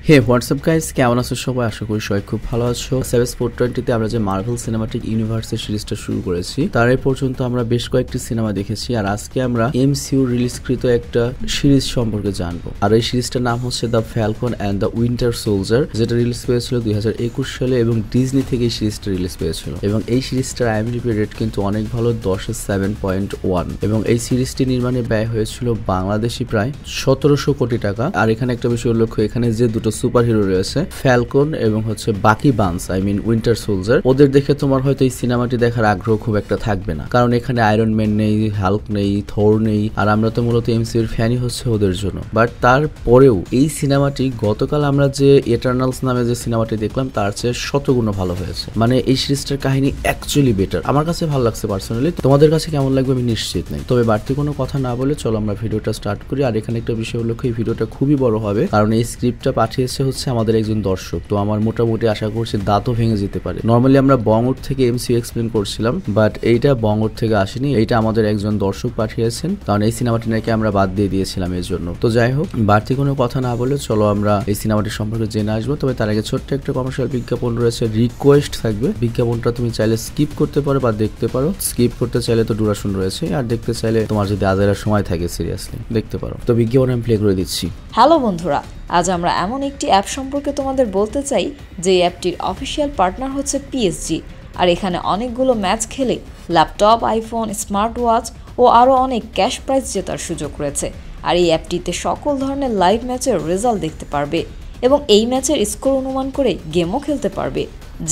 হে WhatsApp guys, কেমন আছো সবাই? আশা করি সবাই খুব ভালো আছো। সেভেন্স 420 তে আমরা যে মার্ভেল সিনেমাটিক ইউনিভার্সের সিরিজটা শুরু করেছি, তার এই পর্যন্ত আমরা বেশ কয়েকটি সিনেমা দেখেছি, আর আজকে আমরা এমসিইউ রিলিজকৃত একটা সিরিজ সম্পর্কে জানবো। আর এই সিরিজটার নাম হচ্ছে the Falcon and the winter soldier, যেটা রিলিজ পেয়েছিল 2021 সালে এবং ডিজনি থেকে এই সিরিজটা রিলিজ পেয়েছিল। এবং এই সিরিজটার আইএমডিবি রেট কিন্তু অনেক ভালো, 10-এ 7.1। এবং এই সিরিজটি নির্মাণে ব্যয় হয়েছিল বাংলাদেশি প্রায় 1700 কোটি টাকা। আর এখানে একটা বিষয় উল্লেখ্য, এখানে যে দুটো সুপার হিরো রয়েছে ফ্যালকন এবং হচ্ছে বাকি বান্স উইন্টার সোলজার, ওদের দেখে তোমার হয়তো এই সিনেমাটি দেখার আগ্রহ খুব একটা থাকবে না, কারণ এখানে আয়রন ম্যান নেই, হাল্ক নেই, থর নেই, আর আমরা তো মূলত এমসিইউর ফ্যানই হচ্ছে ওদের জন্য। বাট তারপরেও এই সিনেমাটি গতকাল আমরা যে এটার্নালস নামে যে সিনেমাটি দেখলাম তার চেয়ে শতগুণ ভালো হয়েছে। মানে এই সিরিজটার কাহিনী অ্যাকচুয়ালি বেটার, আমার কাছে ভালো লাগছে পার্সোনালি। তোমাদের কাছে কেমন লাগবে আমি নিশ্চিত নেই। তবে বাড়তি কোনো কথা না বলে চলো আমরা ভিডিওটা স্টার্ট করি। আর এখানে একটা বিষয় উল্লেখ্য, এই ভিডিওটা খুবই বড় হবে, কারণ এই স্ক্রিপ্টটা পাঠিয়েছে হচ্ছে আমাদের একজন দর্শক। তো আমার মোটামুটি আশা করছি দাঁতও ভেঙে যেতে পারে। নর্মালি আমরা বঙ্গর থেকে এমসিইউ এক্সপ্লেন করছিলাম, বাট এইটা বঙ্গর থেকে আসেনি, এইটা আমাদের একজন দর্শক পাঠিয়েছেন, কারণ এই সিনেমাটি নাকি আমরা বাদ দিয়ে দিয়েছিলাম এর জন্য। তো যাই হোক, বাড়তি কোনো কথা না বলে চলো আমরা এই সিনেমাটি সম্পর্কে জেনে আসবো। তবে তার আগে ছোট্ট একটা কমার্শিয়াল বিজ্ঞাপন রয়েছে, রিকোয়েস্ট থাকবে। বিজ্ঞাপনটা তুমি চাইলে স্কিপ করতে পারো বা দেখতে পারো। স্কিপ করতে চাইলে তো ডুরেশন রয়েছে, আর দেখতে চাইলে তোমার যদি আজারের সময় থাকে সিরিয়াসলি দেখতে পারো। তো বিজ্ঞাপন আমি প্লে করে দিচ্ছি। হ্যালো বন্ধুরা, আজ আমরা এমন একটি অ্যাপ সম্পর্কে তোমাদের বলতে চাই যে অ্যাপটির অফিসিয়াল পার্টনার হচ্ছে পিএসজি। আর এখানে অনেকগুলো ম্যাচ খেলে ল্যাপটপ, আইফোন, স্মার্ট ওয়াচ ও আরও অনেক ক্যাশ প্রাইজ জেতার সুযোগ রয়েছে। আর এই অ্যাপটিতে সকল ধরনের লাইভ ম্যাচের রেজাল্ট দেখতে পারবে এবং এই ম্যাচের স্কোর অনুমান করে গেমও খেলতে পারবে,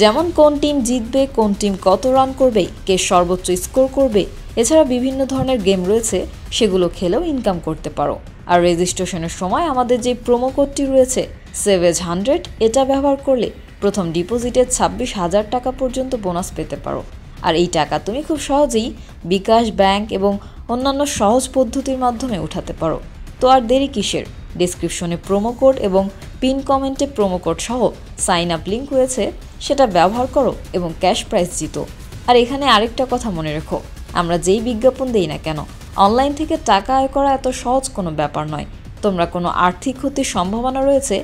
যেমন কোন টিম জিতবে, কোন টিম কত রান করবে, কে সর্বোচ্চ স্কোর করবে। এছাড়া বিভিন্ন ধরনের গেম রয়েছে, সেগুলো খেলেও ইনকাম করতে পারো। আর রেজিস্ট্রেশনের সময় আমাদের যে প্রোমো কোডটি রয়েছে SAVAGE100, এটা ব্যবহার করলে প্রথম ডিপোজিটে 26,000 টাকা পর্যন্ত বোনাস পেতে পারো। আর এই টাকা তুমি খুব সহজেই বিকাশ, ব্যাংক এবং অন্যান্য সহজ পদ্ধতির মাধ্যমে উঠাতে পারো। তো আর দেরি কিসের? ডেসক্রিপশনে প্রোমো কোড এবং পিন কমেন্টে প্রোমো কোড সহ সাইন আপ লিঙ্ক রয়েছে, সেটা ব্যবহার করো এবং ক্যাশ প্রাইজ জিতো। আর এখানে আরেকটা কথা মনে রেখো, আমরা যেই বিজ্ঞাপন দেই না কেন, অনলাইন থেকে টাকা আয় করা এত সহজ কোনো ব্যাপার নয়। তোমরা কোনো আর্থিক ক্ষতির সম্ভাবনা রয়েছে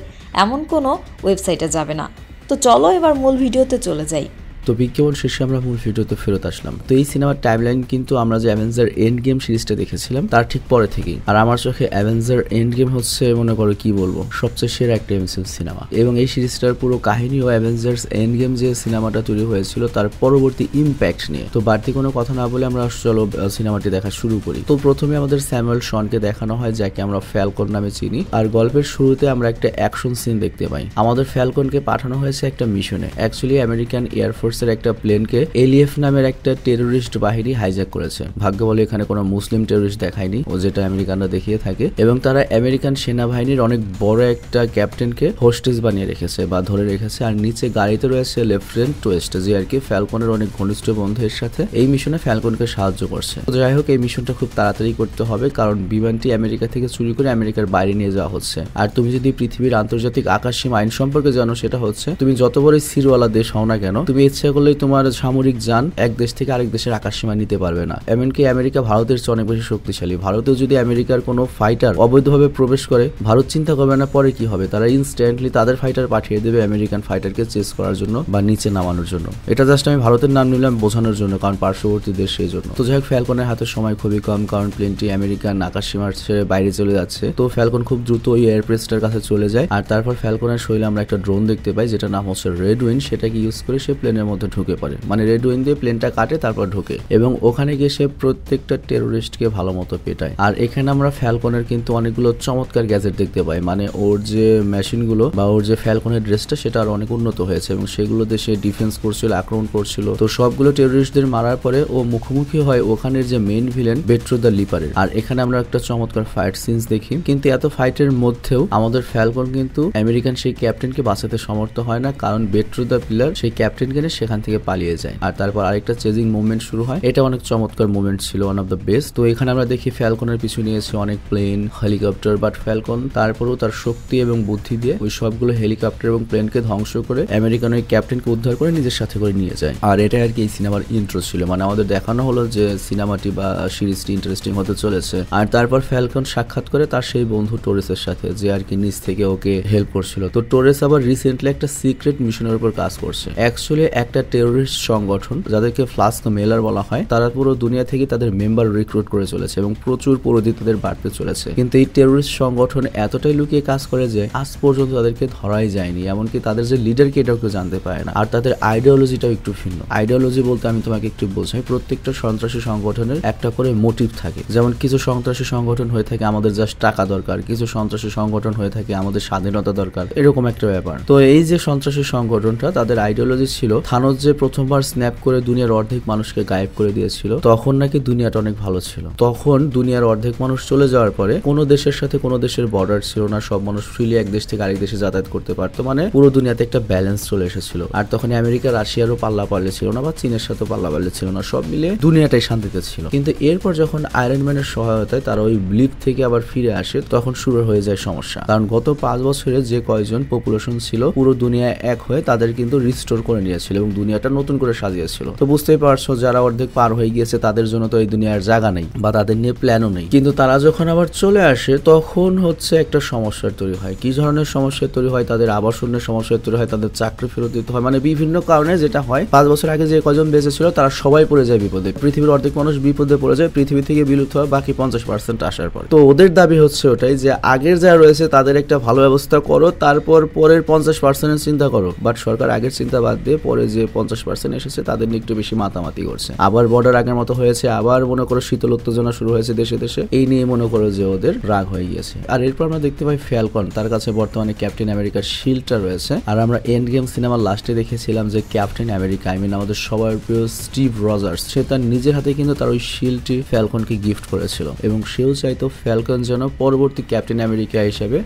এমন কোনো ওয়েবসাইটে যাবে না। তো চলো এবার মূল ভিডিওতে চলে যাই। তো বিজ্ঞাপন শেষে আমরা মূল ভিডিওতে ফেরত আসলাম। তো এই সিনেমার টাইমলাইন কিন্তু আমরা যে অ্যাভেঞ্জার এন্ড গেম সিরিজটা দেখেছিলাম তার ঠিক পরে থেকেই। আর আমার চোখে অ্যাভেঞ্জার এন্ড গেম হচ্ছে, মনে করো কি বলবো, সবচেয়ে সেরা একটা এমসিইউ সিনেমা। এবং এই সিরিজটার পুরো কাহিনী ও অ্যাভেঞ্জার্স এন্ড গেম যে সিনেমাটা তৈরি হয়েছিল তার পরবর্তী ইম্প্যাক্ট নিয়ে। তো বাড়তি কোনো কথা না বলে আমরা চলো সিনেমাটি দেখা শুরু করি। তো প্রথমে আমাদের স্যামুয়েল শনকে দেখানো হয়, যাকে আমরা ফ্যালকন নামে চিনি। আর গল্পের শুরুতে আমরা একটা অ্যাকশন সিন দেখতে পাই। আমাদের ফ্যালকনকে পাঠানো হয়েছে একটা মিশনে। অ্যাকচুয়ালি আমেরিকান এয়ারফোর্স একটা প্লেনকে এলিএফ নামের একটা টেরোরিস্ট বাহিনী হাইজ্যাক করেছে। ভাগ্য বলে এখানে কোনো মুসলিম টেরোরিস্ট দেখায়নি, ও যেটা আমেরিকানরা দেখিয়ে থাকে। এবং তারা আমেরিকান সেনাবাহিনীর অনেক বড় একটা ক্যাপ্টেনকে হোস্টেজ বানিয়ে রেখেছে বা ধরে রেখেছে। আর নিচে গাড়িতে রয়েছে লেফটেন্যান্ট ওয়েস্ট, যে আর কি ফ্যালকনের অনেক ঘনিষ্ঠ বন্ধুদের সাথে এই মিশনে ফ্যালকনকে সাহায্য করছে। তো যাই হোক, এই মিশনটা খুব তাড়াতাড়ি করতে হবে, কারণ বিমানটি আমেরিকা থেকে চুরি করে আমেরিকার বাইরে নিয়ে যাওয়া হচ্ছে। আর তুমি যদি পৃথিবীর আন্তর্জাতিক আকাশসীমা আইন সম্পর্কে জানো, সেটা হচ্ছে তুমি যত বড় সিরওয়ালা দেশ হও না কেন, তুমি ইচ্ছা করলেই তোমার সামরিক যান এক দেশ থেকে আরেক দেশের আকাশসীমা নিতে পারবে না। এমনকি আমেরিকা ভারতের চেয়ে অনেক বেশি শক্তিশালী। ভারতেও যদি আমেরিকার কোনো ফাইটার অবৈধভাবে প্রবেশ করে, ভারত চিন্তা করবে না পরে কি হবে, তারা ইনস্ট্যান্টলি তাদের ফাইটার পাঠিয়ে দেবে আমেরিকান ফাইটারকে চেস করার জন্য বা নিচে নামানোর জন্য। এটা জাস্ট আমি ভারতের নাম নিলাম বোঝানোর জন্য, কারণ পার্শ্ববর্তী দেশ সেই জন্য। তো যাই হোক, ফ্যালকনের হাতে সময় খুবই কম, কারণ প্লেনটি আমেরিকান আকাশসীমার ছেড়ে বাইরে চলে যাচ্ছে। তো ফ্যালকন খুব দ্রুত ওই এয়ারপ্রেসটার কাছে চলে যায়। আর তারপর ফ্যালকনের শরীরে আমরা একটা ড্রোন দেখতে পাই, যেটা নাম হচ্ছে রেড উইন। সেটাকে ইউজ করে সে প্লেনের মধ্যে ঢুকে পড়ে, মানে রেড উইন দিয়ে প্লেনটা কাটে, তারপর ঢোকে এবং ওখানে গিয়ে সে প্রত্যেকটা টেরোরিস্টকে ভালো মতো পেটায়। আর এখানে আমরা ফ্যালকনের কিন্তু অনেকগুলো চমৎকার গ্যাজেট দেখতে পাই, মানে ওর যে মেশিনগুলো বা ওর যে ফ্যালকনের ড্রেসটা সেটা আরো অনেক উন্নত হয়েছে এবং সেগুলোতে সে ডিফেন্স করছিল, আক্রমণ করছিল। তো সবগুলো টেরোরিস্টদের মারার পরে ও মুখোমুখি হয় ওখানের যে মেইন ভিলেন বেট্রো দ্য লিপারের। আর এখানে আমরা একটা চমৎকার ফাইট সিনস দেখি, কিন্তু এত ফাইটের মধ্যেও আমাদের ফ্যালকন কিন্তু আমেরিকান সেই ক্যাপ্টেনকে বাঁচাতে সমর্থ হয় না, কারণ বেট্রো দ্য পিলার সেই ক্যাপ্টেনকে সেখান থেকে পালিয়ে যায়। আর তারপর আরেকটা চেজিং মুভমেন্ট শুরু হয়, এটা অনেক চমৎকার মুভমেন্ট ছিল, ওয়ান অফ দ্য বেস্ট। তো এখানে আমরা দেখি ফ্যালকনের পিছু নিয়েছে অনেক প্লেন, হেলিকপ্টার, বাট ফ্যালকন তারপরেও তার শক্তি এবং বুদ্ধি দিয়ে ওই সবগুলো হেলিকপ্টার এবং প্লেনকে ধ্বংস করে আমেরিকান ওই ক্যাপ্টেনকে উদ্ধার করে নিজের সাথে করে নিয়ে যায়। আর এটা আর কি এই সিনেমার ইন্ট্রো ছিল, মানে আমাদের দেখানো হলো যে সিনেমাটি বা সিরিজটি ইন্টারেস্টিং হতে চলেছে। আর তারপর ফ্যালকন সাক্ষাৎ করে তার সেই বন্ধু টোরেসের সাথে, যে আর কি নিজ থেকে ওকে হেল্প করছিল। তো টোরেস আবার রিসেন্টলি একটা সিক্রেট মিশনের উপর কাজ করছে। অ্যাকচুয়ালি একটা টেরোরিস্ট সংগঠন যাদেরকে ফ্লাস্ক মেলার বলা হয়, তারা পুরো দুনিয়া থেকে তাদের মেম্বার রিক্রুট করে চলেছে এবং প্রচুর পরিধি তাদের বাড়তে চলেছে। কিন্তু এই টেরোরিস্ট সংগঠন এতটাই লুকিয়ে কাজ করে যে আজ পর্যন্ত তাদেরকে ধরাই যায়নি, এমনকি তাদের যে লিডারকে এটাও কেউ জানতে পারে না। আর তাদের আইডিওলজিটাও একটু ভিন্ন। আইডিওলজি বলতে আমি তোমাকে একটু বোঝাই, প্রত্যেকটা সন্ত্রাসী সংগঠনের একটা করে মোটিভ থাকে। যেমন কিছু সন্ত্রাসী সংগঠন হয়ে থাকে আমাদের জাস্ট টাকা দরকার, কিছু সন্ত্রাসী সংগঠন হয়ে থাকে আমাদের স্বাধীনতা দরকার, এরকম একটা ব্যাপার। তো এই যে সন্ত্রাসী সংগঠনটা, তাদের আইডিওলজি ছিল থানোস যে প্রথমবার স্ন্যাপ করে দুনিয়ার অর্ধেক মানুষকে গায়েব করে দিয়েছিল, তখন নাকি দুনিয়াটা অনেক ভালো ছিল। তখন দুনিয়ার অর্ধেক মানুষ চলে যাওয়ার পরে কোনো দেশের সাথে কোনো দেশের বর্ডার ছিল না, সব মানুষ ফ্রিলি এক দেশ থেকে আরেক দেশে যাতায়াত করতে পারতো, মানে পুরো দুনিয়াতে একটা ব্যালেন্স চলে এসেছিল। আর তখন আমেরিকা রাশিয়ারও পাল্লা পাল্লে ছিল না বা চীনের সাথে পাল্লা পাল্লে ছিল না, সব মিলে দুনিয়াটাই শান্তিতে ছিল। কিন্তু এরপর যখন আয়রন ম্যানের সহায়তায় তারা ওই ব্লিপ থেকে আবার ফিরে আসে, তখন শুরু হয়ে যায় সমস্যা। কারণ গত 5 বছরে যে কয়জন পপুলেশন ছিল পুরো দুনিয়ায় এক হয়ে তাদের কিন্তু রিস্টোর করে নিয়েছিল এবং দুনিয়াটা নতুন করে সাজিয়েছিল। তো বুঝতেই পারছো যারা অর্ধেক পার হয়ে গিয়েছে তাদের জন্য তো এই দুনিয়ার জায়গা নেই বা তাদের নিয়ে প্ল্যানও নেই। কিন্তু তারা যখন আবার চলে আসে তখন হচ্ছে একটা সমস্যার তৈরি হয়। কি ধরনের সমস্যা তৈরি হয়? তাদের আবাসনের সমস্যা তৈরি হয়, তাদের চাকরি ফেরত দিতে হয়, মানে বিভিন্ন কারণে যেটা হয় 5 বছর আগে যে কজন বেঁচে ছিল তারা সবাই পড়ে যায় বিপদে। পৃথিবীর অর্ধেক মানুষ বিপদে পড়ে যায় পৃথিবী থেকে বিলুপ্ত হয় বাকি 50% আসার পর। তো ওদের দাবি হচ্ছে ওটাই যে আগের যা রয়েছে তাদের একটা ভালো ব্যবস্থা করো, তারপর পরের 50% চিন্তা করো। বাট সরকার আগের চিন্তা বাদ দিয়ে পরে যে 50% এসেছে তাদের নিয়ে একটু বেশি মাতামাতি করছে। আবার বর্ডার আগের মতো হয়েছে, আবার মনে করো শীতল উত্তেজনা শুরু হয়েছে দেশে দেশে, এই নিয়ে মনে করো যে ওদের রাগ হয়ে গিয়েছে। আর এরপর আমরা দেখতে পাই ফ্যালকন, তার কাছে বর্তমানে ক্যাপ্টেন আমেরিকার শিল্ডটা রয়েছে। আর আমরা এন্ড গেম সিনেমার লাস্টে দেখেছিলাম যে ক্যাপ্টেন আমেরিকা, আই মিন আমাদের সবার প্রিয় স্টিভ রজার্স, সে তার নিজের হাতে কিন্তু তার ওই শিল্ডটি ফ্যালকনকে গিফট করেছিল এবং সেও চাইতো ফ্যালকন যেন পরবর্তী ক্যাপ্টেন আমেরিকা হিসেবে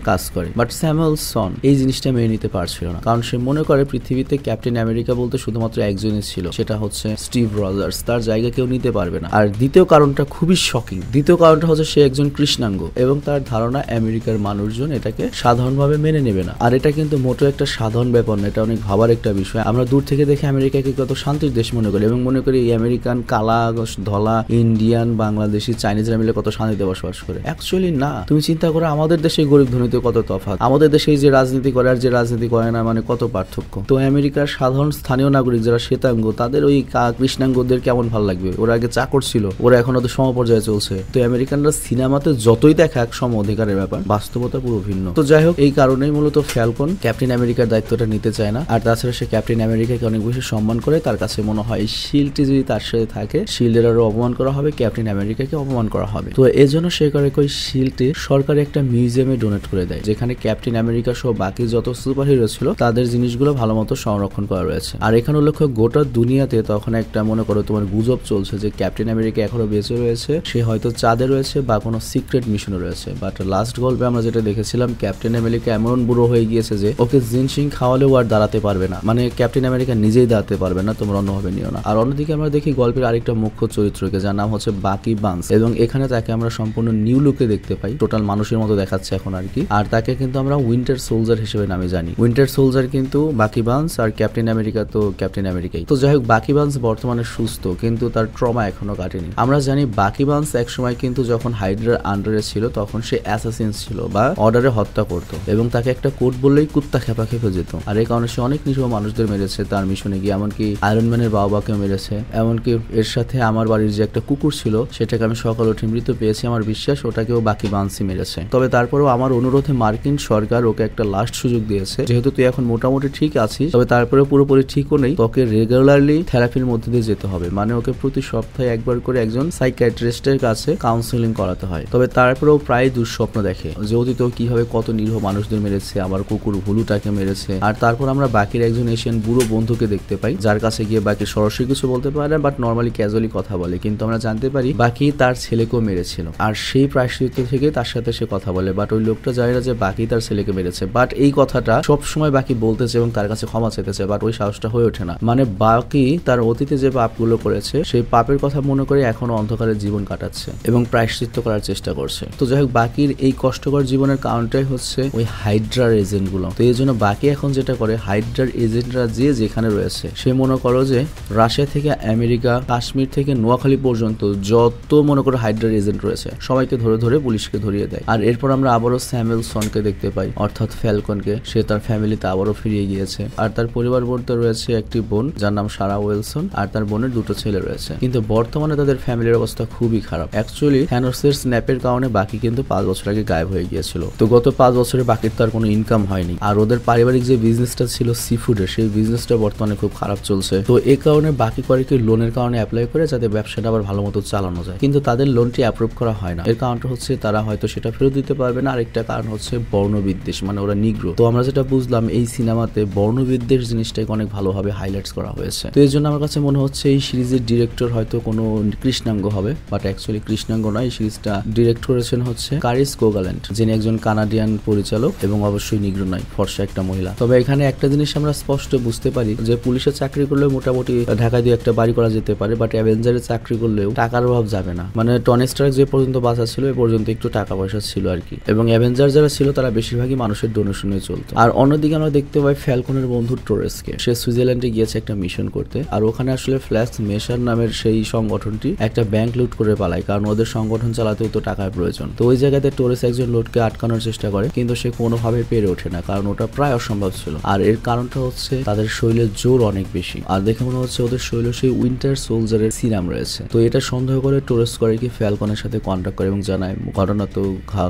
কাজ করে। বাট স্যামুয়েলসন এই জিনিসটা মেনে নিতে পারছিল না, কারণ সে মনে করে পৃথিবীতে ক্যাপ্টেন আমেরিকা বলতে শুধুমাত্র একজনই ছিল, সেটা হচ্ছে স্টিভ রজার্স, তার জায়গা কেউ নিতে পারবে না। আর দ্বিতীয় কারণটা খুবই শকিং, দ্বিতীয় কারণটা হচ্ছে সে একজন কৃষ্ণাঙ্গ এবং তার ধারণা আমেরিকার মানুষজন এটাকে সাধারণভাবে মেনে নেবে না। আর এটা কিন্তু মোটেও একটা সাধারণ ব্যাপার না, এটা অনেক ভাবার একটা বিষয়। আমরা দূর থেকে দেখে আমেরিকাকে কত শান্তির দেশ মনে করি এবং মনে করি এই আমেরিকান কালা ধলা ইন্ডিয়ান বাংলাদেশি চাইনিজরা মিলে কত শান্তিতে বসবাস করে। অ্যাকচুয়ালি না, তুমি চিন্তা করো আমাদের দেশে গরিব ধনীতে কত তফাৎ, আমাদের দেশে যে রাজনীতি করে আর যে রাজনীতি করে না, মানে কত পার্থক্য। তো আমেরিকার সাধারণ স্থানীয় নাগরিক যারা শ্বেতাঙ্গ, তাদের ওই কৃষ্ণাঙ্গদের কেমন ভালো লাগবে? ওরা আগে চাকর ছিল, ওরা এখন ওদের সমপর্যায়ে চলছে। তো আমেরিকানরা সিনেমাতে যতই দেখাক সম অধিকারের ব্যাপার, বাস্তবতা পুরো ভিন্ন। তো যাই হোক, এই কারণেই মূলত ফ্যালকন ক্যাপ্টেন আমেরিকার দায়িত্বটা নিতে চায় না। আর তাছাড়া সে ক্যাপ্টেন আমেরিকাকে অনেক বেশি সম্মান করে, তার কাছে মনে হয় এই শিল্ডটি যদি তার সাথে থাকে শিল্ডের আরো অপমান করা হবে, ক্যাপ্টেন আমেরিকাকে অপমান করা হবে। তো এই জন্য সে করে ওই শিল্ডটি সরকারি একটা মিউজিয়ামে ডোনেট করে দেয়, যেখানে ক্যাপ্টেন আমেরিকা সহ বাকি যত সুপার হিরো ছিল তাদের জিনিসগুলো ভালো মতো সংরক্ষণ করা রয়েছে। আর এখানে উল্লেখ্য গোটা দুনিয়াতে তখন একটা মনে করো তোমার গুজব চলছে যে ক্যাপ্টেন আমেরিকা এখনো বেঁচে রয়েছে, সে হয়তো চাঁদে রয়েছে বা কোনো সিক্রেট মিশনে রয়েছে। বাট লাস্ট গল্পে আমরা যেটা দেখেছিলাম ক্যাপ্টেন আমেরিকা এমন বুড়ো হয়ে গিয়েছে যে ওকে জিনসিং খাওয়ালেও আর দাঁড়াতে পারবে না, মানে ক্যাপ্টেন আমেরিকা নিজেই দাঁড়াতে পারবে না, তোমরা অন্যভাবে নিও না। আর অন্যদিকে আমরা দেখি গল্পের আরেকটা মুখ্য চরিত্রকে, যার নাম হচ্ছে বাকি বান্স, এবং এখানে তাকে আমরা সম্পূর্ণ নিউ লুকে দেখতে পাই, টোটাল মানুষের মতো দেখাচ্ছে এখন আর কি। আর তাকে কিন্তু আমরা উইন্টার সোলজার হিসেবে নামে জানি। উইন্টার সোলজার কিন্তু বাকি বান্স, আর ক্যাপ্টেন আমেরিকা তো ক্যাপ্টেন আমেরিকাই। তো যাই হোক, বাকি বান্স বর্তমানে সুস্থ কিন্তু তার ট্রমা এখনো কাটেনি। আমরা জানি বাকি বান্স একসময় কিন্তু যখন হাইড্রার আন্ডারে ছিল তখন সে অ্যাসাসিন ছিল বা অর্ডারে হত্যা করত এবং তাকে একটা কোড বললেই কুত্তা খেপা খেপে যেত। আর এই কারণে সে অনেক নিরীহ মানুষদের মেরেছে তার মিশনে গিয়ে, এমনকি আয়রন ম্যানের বাবাকেও মেরেছে। এমনকি এর সাথে আমার বাড়ির যে একটা কুকুর ছিল সেটাকে আমি সকাল উঠে মৃত পেয়েছি, আমার বিশ্বাস ওটাকেও বাকি বান্সি মেরেছে। তবে তারপরেও আমার অনুরোধে মার্কিন সরকার ওকে একটা লাস্ট সুযোগ দিয়েছে, যেহেতু তুই এখন মোটামুটি ঠিক আছিস, তবে তারপরে পুরোপুরি ঠিকও নেই, তোকে রেগুলারলি থেরাপির মধ্যে দিয়ে যেতে হবে, মানে ওকে প্রতি সপ্তাহে একবার করে একজন সাইকিয়াট্রিস্টের কাছে কাউন্সেলিং করাতে হয়। তবে তারপরেও প্রায় দুঃস্বপ্ন দেখে যে অতীতেও কিভাবে কত নিরীহ মানুষদের মেরেছে, আবার কুকুর ভুলুটাকে মেরেছে। আর তারপর আমরা বাকির একজন এশিয়ান বুড়ো বন্ধুকে দেখতে পাই, যার কাছে গিয়ে বাকি সরাসরি কিছু বলতে পারে না, বাট নর্মালি ক্যাজুয়ালি কথা বলে, কিন্তু আমরা জানতে পারি বাকি তার ছেলেকেও মেরেছিল। আর সেই প্রায়শ্চিত্ত থেকে তার সাথে সে কথা বলে, বাট ওই লোকটা জানে না যে বাকি তার ছেলেকে মেরেছে। বাট এই কথাটা সবসময় বাকি বলতেছে এবং তার কাছে ক্ষমা চাইতেছে, বাট ওই সাহসটা হয়ে হয়ে ওঠে না। মানে বাকি তার অতীতে যে পাপগুলো করেছে সেই পাপের কথা মনে করে এখনো অন্ধকারের জীবন কাটাচ্ছে এবং প্রায়শ্চিত্ত করার চেষ্টা করছে। তো যাই হোক, বাকির এই কষ্টকর জীবনের কারণটাই হচ্ছে ওই হাইড্রার এজেন্ট গুলো। তো এই জন্য বাকি এখন যেটা করে, হাইড্রার এজেন্টরা যে যেখানে রয়েছে, সে মনে করো যে রাশিয়া থেকে আমেরিকা, কাশ্মীর থেকে নোয়াখালী পর্যন্ত যত মনে করো হাইড্রার এজেন্ট রয়েছে সবাইকে ধরে ধরে পুলিশকে ধরিয়ে দেয়। আর এরপর আমরা আবারও স্যামুয়েলসনকে দেখতে পাই, অর্থাৎ ফ্যালকনকে। সে তার ফ্যামিলিতে আবারও ফিরিয়ে গিয়েছে। আর তার পরিবার বলতে রয়েছে একটি বোন যার নাম সারা ওয়েলসন, আর তার বোনের 2টো ছেলে রয়েছে। কিন্তু বর্তমানে তাদের ফ্যামিলির অবস্থা খুবই খারাপ। অ্যাকচুয়ালি থ্যানোসের স্ন্যাপের কারণে বাকি কিন্তু 5 বছর আগে গায়েব হয়ে গিয়েছিল। তো গত 5 বছরে বাকির তার কোনো ইনকাম হয়নি। আর ওদের পারিবারিক যে বিজনেসটা ছিল সি ফুডের, সেই বিজনেসটা বর্তমানে খুব খারাপ চলছে। তো এই কারণে বাকি করে কি লোনের কারণে অ্যাপ্লাই করে যাতে ব্যবসাটা আবার ভালো মতো চালানো যায়, কিন্তু তাদের লোনটি অ্যাপ্রুভ করা হয় না। এর কারণটা হচ্ছে তারা হয়তো সেটা ফেরত দিতে পারবে না। আরেকটা কারণ হচ্ছে বর্ণবিদ্বেষ, মানে ওরা নিগ্রো। তো আমরা যেটা বুঝলাম এই সিনেমাতে বর্ণবিদ্বেষ জিনিসটাকে অনেক ভালোভাবে হাইলাইটস করা হয়েছে। তো এই জন্য আমার কাছে মনে হচ্ছে এই সিরিজের ডিরেক্টর হয়তো কোনো কৃষ্ণাঙ্গ হবে, বাট অ্যাকচুয়ালি কৃষ্ণাঙ্গ নয়। এই সিরিজটা ডিরেক্ট করেছেন হচ্ছে কারিস কোগাল্যান্ড, যিনি একজন কানাডিয়ান পরিচালক এবং অবশ্যই নিগ্রো নয়, ফর্সা একটা মহিলা। তবে এখানে একটা জিনিস আমরা স্পষ্ট বুঝতে পারি যে পুলিশের চাকরি করলেও মোটামুটি ঢাকায় দিয়ে একটা বাড়ি করা যেতে পারে, বাট অ্যাভেঞ্জারের চাকরি করলেও টাকার অভাব যাবে না। মানে টনি স্টার্ক যে পর্যন্ত বাঁচা ছিল এ পর্যন্ত একটু টাকা পয়সা ছিল আর কি, এবং অ্যাভেঞ্জার যারা ছিল তারা বেশিরভাগই মানুষের ডোনেশনে চলতো। আর অন্যদিকে আমরা দেখতে পাই ফ্যালকনের বন্ধু টোরেসকে। সে সুইজারল্যান্ডে গিয়েছে একটা মিশন করতে, আর ওখানে আসলে ফ্ল্যাশ মেশার নামের সেই সংগঠনটি একটা ব্যাংক লুট করে পালায়, কারণ ওদের সংগঠন চালাতেও তো টাকার প্রয়োজন। তো ওই জায়গাতে টোরেস একজন লোককে আটকানোর চেষ্টা করে, কিন্তু সে কোনোভাবে পেরে ওঠে না, কারণ ওটা প্রায় অসম্ভব ছিল। আর এর কারণটা হচ্ছে তাদের শরীরের জোর অনেক বেশি, আর দেখে মনে হচ্ছে ওদের শরীরে সেই উইন্টার সোলজারের সিরাম রয়েছে। তো এটা সন্দেহ করে টোরেস করে কি ফ্যালকনের সাথে কন্ট্যাক্ট করে এবং জানায় ঘটনা তো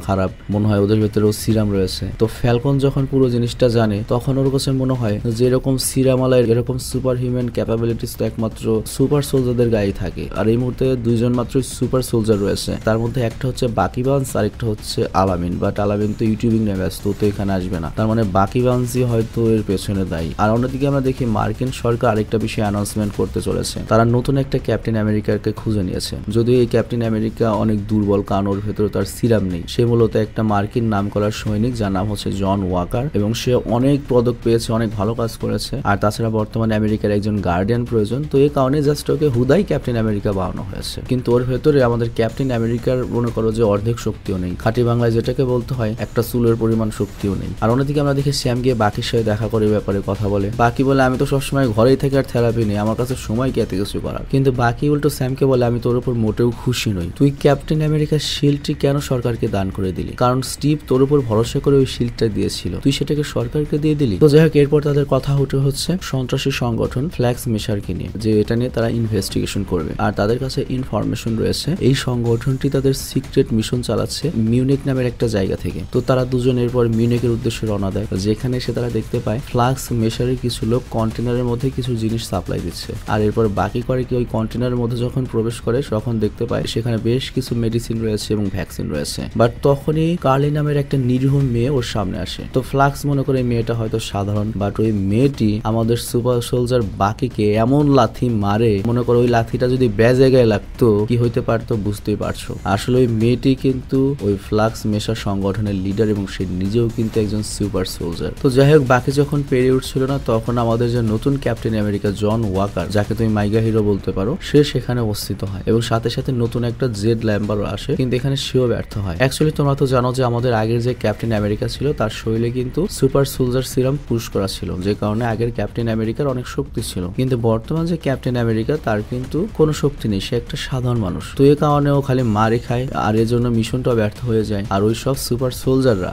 খারাপ, মনে হয় ওদের ভেতরেও সিরাম রয়েছে। তো ফ্যালকন যখন পুরো জিনিসটা জানে তখন ওর কাছে মনে হয় যে এরকম সিরামালায় এরকম সুপার হিউম্যান ক্যাপাবিলিটিস তো একমাত্র সুপার সোলজারদের গায়ে থাকে। আর এই মুহূর্তে 2জন মাত্র সুপার সোলজার রয়েছে, তার মধ্যে একটা হচ্ছে বাকি বান্স আর একটা হচ্ছে আলামিন। বাট আলামিন তো ইউটিউবিং নিয়ে ব্যস্ত, তো এখানে আসবে না। তার মানে বাকি বান্সই হয়তো এর পেছনে দায়ী। আর অন্যদিকে আমরা দেখি মার্কিন সরকার আরেকটা বিষয়ে অ্যানাউন্সমেন্ট করতে চলেছে। তারা নতুন একটা ক্যাপ্টেন আমেরিকাকে খুঁজে নিয়েছে। যদিও এই ক্যাপ্টেন আমেরিকা অনেক দুর্বল, কারণ ওর ভেতরে তার সিরাম নেই। সে মূলত একটা মার্কিন নাম করা সৈনিক যার নাম হচ্ছে জন ওয়াকার, এবং সে অনেক পদক পেয়েছে, অনেক ভালো কাজ করেছে। আর তাছাড়া বর্তমানে আমেরিকার একজন গার্ডিয়ান প্রয়োজন, তো এই কারণে জাস্ট ওকে হুদাই ক্যাপ্টেন আমেরিকা বানানো হয়েছে। কিন্তু ওর ভেতরে আমাদের ক্যাপ্টেন আমেরিকার মনে করো যে অর্ধেক শক্তিও নেই, খাঁটি বাংলায় যেটাকে বলতে হয় একটা চুলের পরিমাণ শক্তিও নেই। আর অন্যদিকে আমরা দেখি শ্যাম গিয়ে বাকির সাথে দেখা করে ব্যাপারে কথা বলে। বাকি বলে আমি তো সবসময় ঘরেই থেকে আর থেরাপি নেই, আমার কাছে সময় কি এত কিছু করার। কিন্তু বাকি উল্টো স্যামকে বলে আমি তোর উপর মোটেও খুশি নই, তুই ক্যাপ্টেন আমেরিকার শিল্ডটি কেন সরকারকে দান করে দিলি? কারণ স্টিভ তোর উপর ভরসা করে ওই শিল্ডটা দিয়েছিল, তুই সেটাকে সরকারকে দিয়ে দিলি। তো যাই হোক, এরপর তাদের কথা উঠে হচ্ছে সন্ত্রাসী সংগঠন ফ্ল্যাক্স মেশারকে নিয়ে, যে এটা নিয়ে তারা ইনভেস্টিগেশন করবে। আর তাদের কাছে ইনফরমেশন রয়েছে এই সংগঠনটি তাদের সিক্রেট মিশন চালাচ্ছে মিউনিক নামের একটা জায়গা থেকে। তো তারা দুজন এরপর মিউনিকের উদ্দেশ্যে রওনা দেয়, যেখানে এসে তারা দেখতে পায় ফ্লাক্স মেশারের কিছু লোক কন্টেনারের মধ্যে কিছু জিনিস সাপ্লাই দিচ্ছে। আর এরপর বাকি করে কি ওই কন্টেনারের মধ্যে যখন প্রবেশ করে তখন দেখতে পায় সেখানে বেশ কিছু মেডিসিন রয়েছে এবং ভ্যাকসিন রয়েছে। বাট তখনই কার্লি নামের একটা নিরীহ মেয়ে ওর সামনে আসে। তো ফ্লাক্স মনে করে মেয়েটা হয়তো সাধারণ, বাট ওই মেয়েটি আমাদের সুপার সোলজার বাকিকে এমন লাথি মারে, মনে করো ওই লাথিটা যদি বেজে গায়ে লাগতো কি হইতে পারতো বুঝতেই পারছো। আসলে ওই মেয়েটি কিন্তু ওই ফ্লাক্স মেশা সংগঠনের লিডার এবং সে নিজেও কিন্তু একজন সুপার সোলজার। তো যাই হোক, বাকি যখন পেরে উঠছিল না তখন আমাদের যে নতুন ক্যাপ্টেন আমেরিকা জন ওয়াকার, যাকে তুমি মাইগা হিরো বলতে পারো, সে সেখানে উপস্থিত হয় এবং সাথে সাথে নতুন একটা জেড ল্যাম্বারও আসে, কিন্তু এখানে সেও ব্যর্থ হয়। অ্যাকচুয়ালি তোমরা তো জানো যে আমাদের আগের যে ক্যাপ্টেন আমেরিকা ছিল তার শরীরে কিন্তু সুপার সোলজার সিরাম পুশ করা ছিল, যে কারণে আগের ক্যাপ্টেন আমেরিকার অনেক শক্তি ছিল। কিন্তু বর্তমান যে ক্যাপ্টেন আমেরিকা তার কিন্তু কোনো শক্তি নেই, সে একটা সাধারণ মানুষ। তো এই কারণে ও খালি মারি খায়, আর এর জন্য মিশনটাও ব্যর্থ হয়ে যায়। আর ওই সব সুপার সোলজাররা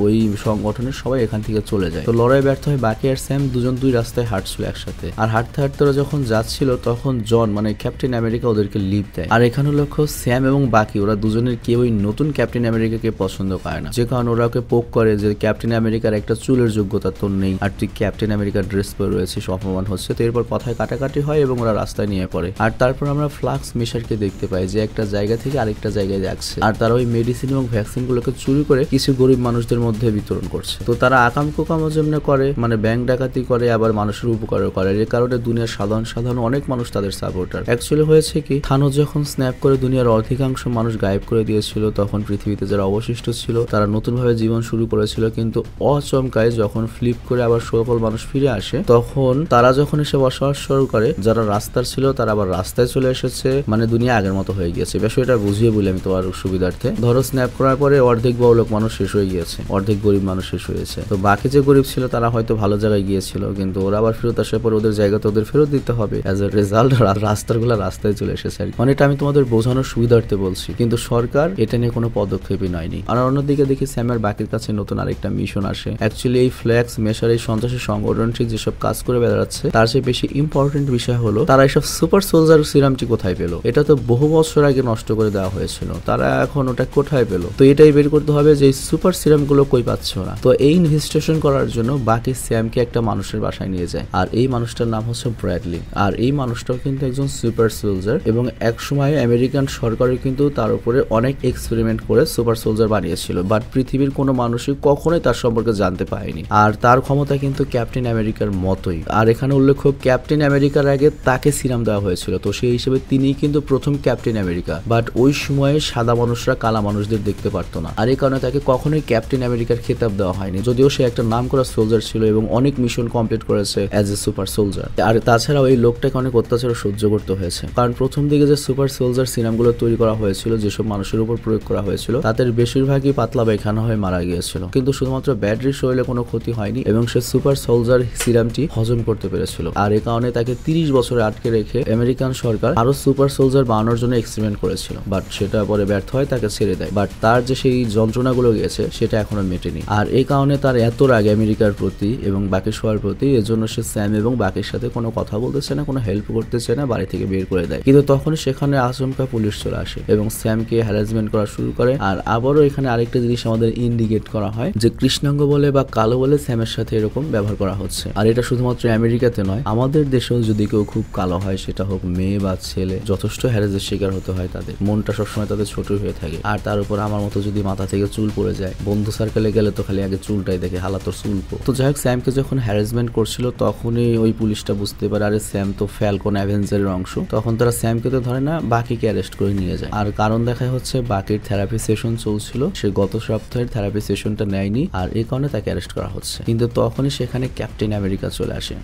ওই সংগঠনের সবাই এখান থেকে চলে যায়। তো লড়াই ব্যর্থ হয়। বাকি আর স্যাম দুজন দুই রাস্তায় হাঁটছিল একসাথে, আর হাঁটতে হাঁটতে ওরা যখন যাচ্ছিল তখন জন ক্যাপ্টেন আমেরিকা ওদেরকে লিভ দেয়। আর এখানে লক্ষ্য স্যাম এবং বাকি ওরা দুজনের কেউ ওই নতুন ক্যাপ্টেন আমেরিকাকে পছন্দ করে না, যে কারণে ওরা ওকে পোক করে যে ক্যাপ্টেন আমেরিকার একটা চুলের যোগ্যতা তোর নেই, আর তুই ক্যাপ্টেন আমেরিকার ড্রেস পরে রয়েছিস, অপমান হচ্ছে। তো এরপর কথায় কাটাকাটি হয় এবং ওরা রাস্তায় নিয়ে পড়ে। আর তারপর আমরা ফ্লাক্স মেশারকে দেখতে পাই যে একটা জায়গা থেকে আরেকটা জায়গায় যাচ্ছে, আর তারা ওই মেডিসিন এবং ভ্যাকসিন গুলোকে চুরি করে কিছু গরিব মানুষদের মধ্যে বিতরণ করছে। তো তারা আকাম কুকামের জন্য করে, ব্যাংক ডাকাতি করে, আবার মানুষের উপকারও করে। এর কারণে দুনিয়ার সাধারণ অনেক মানুষ তাদের সাপোর্টার। অ্যাকচুয়ালি হয়েছে কি, থানোস যখন স্ন্যাপ করে দুনিয়ার অধিকাংশ মানুষ গায়েব করে দিয়েছিল, তখন পৃথিবীতে যারা অবশিষ্ট ছিল তারা নতুন ভাবে জীবন শুরু করেছিল। কিন্তু অচমকায় যখন ফ্লিপ করে আবার সকল মানুষ ফিরে আসে, তখন এখন তারা যখন এসে বসবাস শুরু করে, যারা রাস্তার ছিল তারা আবার রাস্তায় চলে এসেছে, মানে দুনিয়া আগের মতো হয়ে গিয়েছে। বিষয়টা বুঝিয়ে বলি আমি তোমার সুবিধার্থে। ধরো স্ন্যাপ করার পরে অর্ধেক বড়লোক মানুষ শেষ হয়ে গিয়েছে, অর্ধেক গরিব মানুষ শেষ হয়েছে। তো বাকি যে গরিব ছিল তারা হয়তো ভালো জায়গায় গিয়েছিল, কিন্তু ওরা আবার ফেরত আসার পর ওদের জায়গাতে ওদের ফেরত দিতে হবে। অ্যাজ এ রেজাল্ট রাস্তাগুলো রাস্তায় চলে এসেছে। মানে এটা আমি তোমাদের বোঝানোর সুবিধার্থে বলছি, কিন্তু সরকার এটা নিয়ে কোনো পদক্ষেপই নেয়নি। আর অন্যদিকে দেখি স্যামের বাকির কাছে নতুন আরেকটা মিশন আসে। অ্যাকচুয়ালি এই ফ্ল্যাক্স মেশার এই সন্ত্রাসী সংগঠনটি যেসব কাজ করে বেড়াচ্ছে তার চেয়ে বেশি ইম্পর্টেন্ট বিষয় হলো তারা এইসব সুপার সোলজার সিরামটি কোথায় পেলো। এটা তো বহু বছর আগে নষ্ট করে দেওয়া হয়েছিল, তারা এখন ওটা কোথায় পেলো? তো এটাই বের করতে হবে যে এই সুপার সিরাম গুলো কই পাচ্ছে ওরা। তো এই ইনভেস্টিগেশন করার জন্য বাকি স্যামকে একটা মানুষের বাসায় নিয়ে যায়, আর এই মানুষটার নাম হচ্ছে ব্র্যাডলি। আর এই মানুষটাও কিন্তু একজন সুপার সোলজার, এবং এক সময় আমেরিকান সরকারও কিন্তু তার উপরে অনেক এক্সপেরিমেন্ট করে সুপার সোলজার বানিয়েছিল, বাট পৃথিবীর কোনো মানুষই কখনোই তার সম্পর্কে জানতে পারেনি। আর তার ক্ষমতা কিন্তু ক্যাপ্টেন আমেরিকার মতোই। আর এখানে উল্লেখ্য, ক্যাপ্টেন আমেরিকার আগে তাকে সিরাম দেওয়া হয়েছিল, তো সেই হিসেবে তিনি কিন্তু প্রথম ক্যাপ্টেন আমেরিকা। বাট ওই সময়ে সাদা মানুষরা কালা মানুষদের দেখতে পারতো না, আর এই কারণে তাকে কখনোই ক্যাপ্টেন আমেরিকার খেতাব দেওয়া হয়নি, যদিও সে একটা নাম করা সোলজার ছিল এবং অনেক মিশন কমপ্লিট করেছে অ্যাজ এ সুপার সোলজার। আর তাছাড়াও এই লোকটাকে অনেক অত্যাচার সহ্য করতে হয়েছে, কারণ প্রথম দিকে যে সুপার সোলজার সিরামগুলো তৈরি করা হয়েছিল, যেসব মানুষের উপর প্রয়োগ করা হয়েছিল, তাদের বেশিরভাগই পাতলা পায়খানা হয়ে মারা গিয়েছিল, কিন্তু শুধুমাত্র ব্যাটারির শরীরে কোনো ক্ষতি হয়নি এবং সে সুপার সোলজার সিরামটি হজম করতে পেরেছিল। আর এই কারণে তাকে 30 বছরে আটকে রেখে আমেরিকান সরকার আরো সুপার সোলজার বানানোর জন্য এক্সপেরিমেন্ট করেছিল, বাট সেটা পরে ব্যর্থ হয়, তাকে ছেড়ে দেয়। বাট তার যে সেই যন্ত্রণাগুলো গিয়েছে সেটা এখনো মেটেনি। আর এই কারণে তার এত রাগ আমেরিকার প্রতি এবং বাকি সবার প্রতি, এজন্য সে স্যাম এবং বাকির সাথে কোনো কথা বলতেছে না, কোনো হেল্প করতেছে না, বাড়ি থেকে বের করে দেয়। কিন্তু তখন সেখানে আচমকা পুলিশ চলে আসে এবং স্যামকে হ্যারাসমেন্ট করা শুরু করে। আর আবারও এখানে আরেকটা জিনিস আমাদের ইন্ডিকেট করা হয় যে কৃষ্ণাঙ্গ বলে বা কালো বলে স্যামের সাথে এরকম ব্যবহার করা হচ্ছে। আর এটা শুধুমাত্র আমেরিকাতে নয়, আমাদের দেশেও যদি কেউ খুব কালো হয়, সেটা হোক মেয়ে বা ছেলে, যথেষ্ট হ্যারাসের শিকার হতে হয় তাদের। মনটা সবসময় তাদের ছোট হয়ে থাকে। আর তার উপর আমার মতো যদি মাথা থেকে চুল পড়ে যায়, বন্ধু সার্কেলে গেলে তো খালি আগে চুলটাই দেখে, হালা তোর চুল। তো যাই হোক, স্যামকে যখন হ্যারাসমেন্ট করছিল তখনই ওই পুলিশটা বুঝতে পারে আরে স্যাম তো ফ্যালকন অ্যাভেঞ্জারের অংশ। তখন তারা স্যামকে তো ধরে না, বাকিকে অ্যারেস্ট করে নিয়ে যায়। আর কারণ দেখা হচ্ছে বাকির থেরাপি সেশন চলছিল, সে গত সপ্তাহের থেরাপি সেশনটা নেয়নি, আর এই কারণে তাকে অ্যারেস্ট করা হচ্ছে। কিন্তু তখনই সেখানে ক্যাপ্টেন আমেরিকা চলে আসে,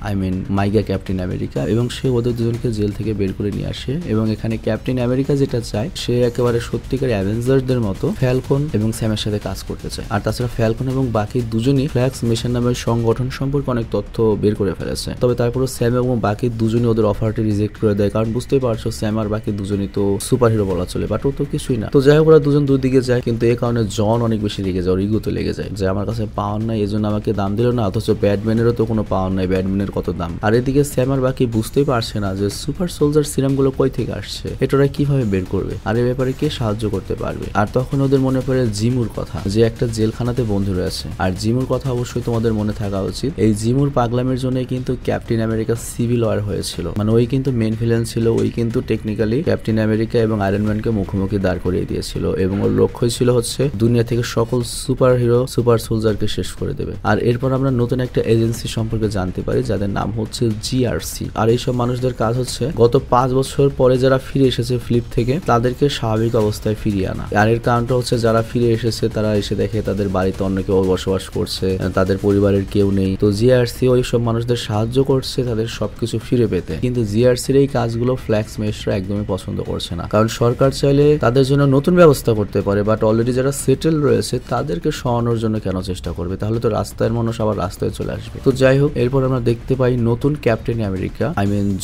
মাইগা ক্যাপ্টেন আমেরিকা, এবং সে ওদের দুজনকে জেল থেকে বের করে নিয়ে আসে। এবং এখানে ক্যাপ্টেন আমেরিকা যেটা চায়, সে একেবারে সত্যিকার অ্যাভেঞ্জারদের মতো ফ্যালকন এবং স্যামের সাথে কাজ করতে চায়। আর তাছাড়া ফ্যালকন এবং বাকি দুজনই ফ্ল্যাক্স মিশন নামের সংগঠন সম্পর্কে অনেক তথ্য বের করে ফেলেছে। তবে তারপরে স্যাম এবং বাকি দুজনই ওদের অফারটি রিজেক্ট করে দেয়, কারণ বুঝতেই পারছো স্যাম আর বাকি দুজনই তো সুপার হিরো বলা চলে, বাট ও তো কিছুই না। তো যাই হোক, ওরা দুজন দুই দিকে যায়, কিন্তু এই কারণে জন অনেক বেশি রেগে যায়, ওর ইগোতে লেগে যায় যে আমার কাছে পাওয়ার নাই, এই জন্য আমাকে দাম দিল না, অথচ ব্যাটম্যানেরও তো কোনো পাওয়ার নাই, ব্যাটম্যানের কত দাম। আর এদিকে স্যাম আর বাকি বুঝতেই পারছে না যে সুপার সোলজার সিরামগুলো কই থেকে আসছে, এটা ওরা কিভাবে বের করবে, আর এই ব্যাপারে কে সাহায্য করতে পারবে। আর তখন ওদের মনে পড়ে জিমুর কথা, যে একটা জেলখানাতে বন্ধু রয়েছে। আর জিমুর কথা অবশ্যই তোমাদের মনে থাকা উচিত। এই জিমুর পাগলামের জন্য কিন্তু ক্যাপ্টেন আমেরিকা সিভিল ওয়ার হয়েছিল, মানে ওই কিন্তু মেন ভিলেন ছিল, ওই কিন্তু টেকনিক্যালি ক্যাপ্টেন আমেরিকা এবং আয়রন ম্যানকে মুখোমুখি দাঁড় করিয়ে দিয়েছিল, এবং ওর লক্ষ্য ছিল হচ্ছে দুনিয়া থেকে সকল সুপার হিরো সুপার সোলজারকে শেষ করে দেবে। আর এরপর আমরা নতুন একটা এজেন্সি সম্পর্কে জানতে পারি, যাদের নাম হচ্ছে জিআরসি। আর এইসব মানুষদের কাজ হচ্ছে গত 5 বছর পরে যারা ফিরে এসেছে ফ্লিপ থেকে, তাদেরকে স্বাভাবিক অবস্থায় ফিরিয়ে আনা। আর এর কারণটা হচ্ছে যারা ফিরে এসেছে তারা এসে দেখে তাদের বাড়িতে অন্য কেউ বসবাস করছে, তাদের পরিবারের কেউ নেই। তো জিআরসি ওই সব মানুষদের সাহায্য করছে তাদের সবকিছু ফিরে পেতে। কিন্তু জিআরসির এই কাজগুলো ফ্ল্যাক্স মেশরা একদমই পছন্দ করছে না, কারণ সরকার চাইলে তাদের জন্য নতুন ব্যবস্থা করতে পারে, বাট অলরেডি যারা সেটেল রয়েছে তাদেরকে সরানোর জন্য কেন চেষ্টা করবে? তাহলে তো রাস্তার মানুষ আবার রাস্তায় চলে আসবে। তো যাই হোক, এরপর আমরা দেখতে পাই নতুন ক্যাপ্টেন আমেরিকা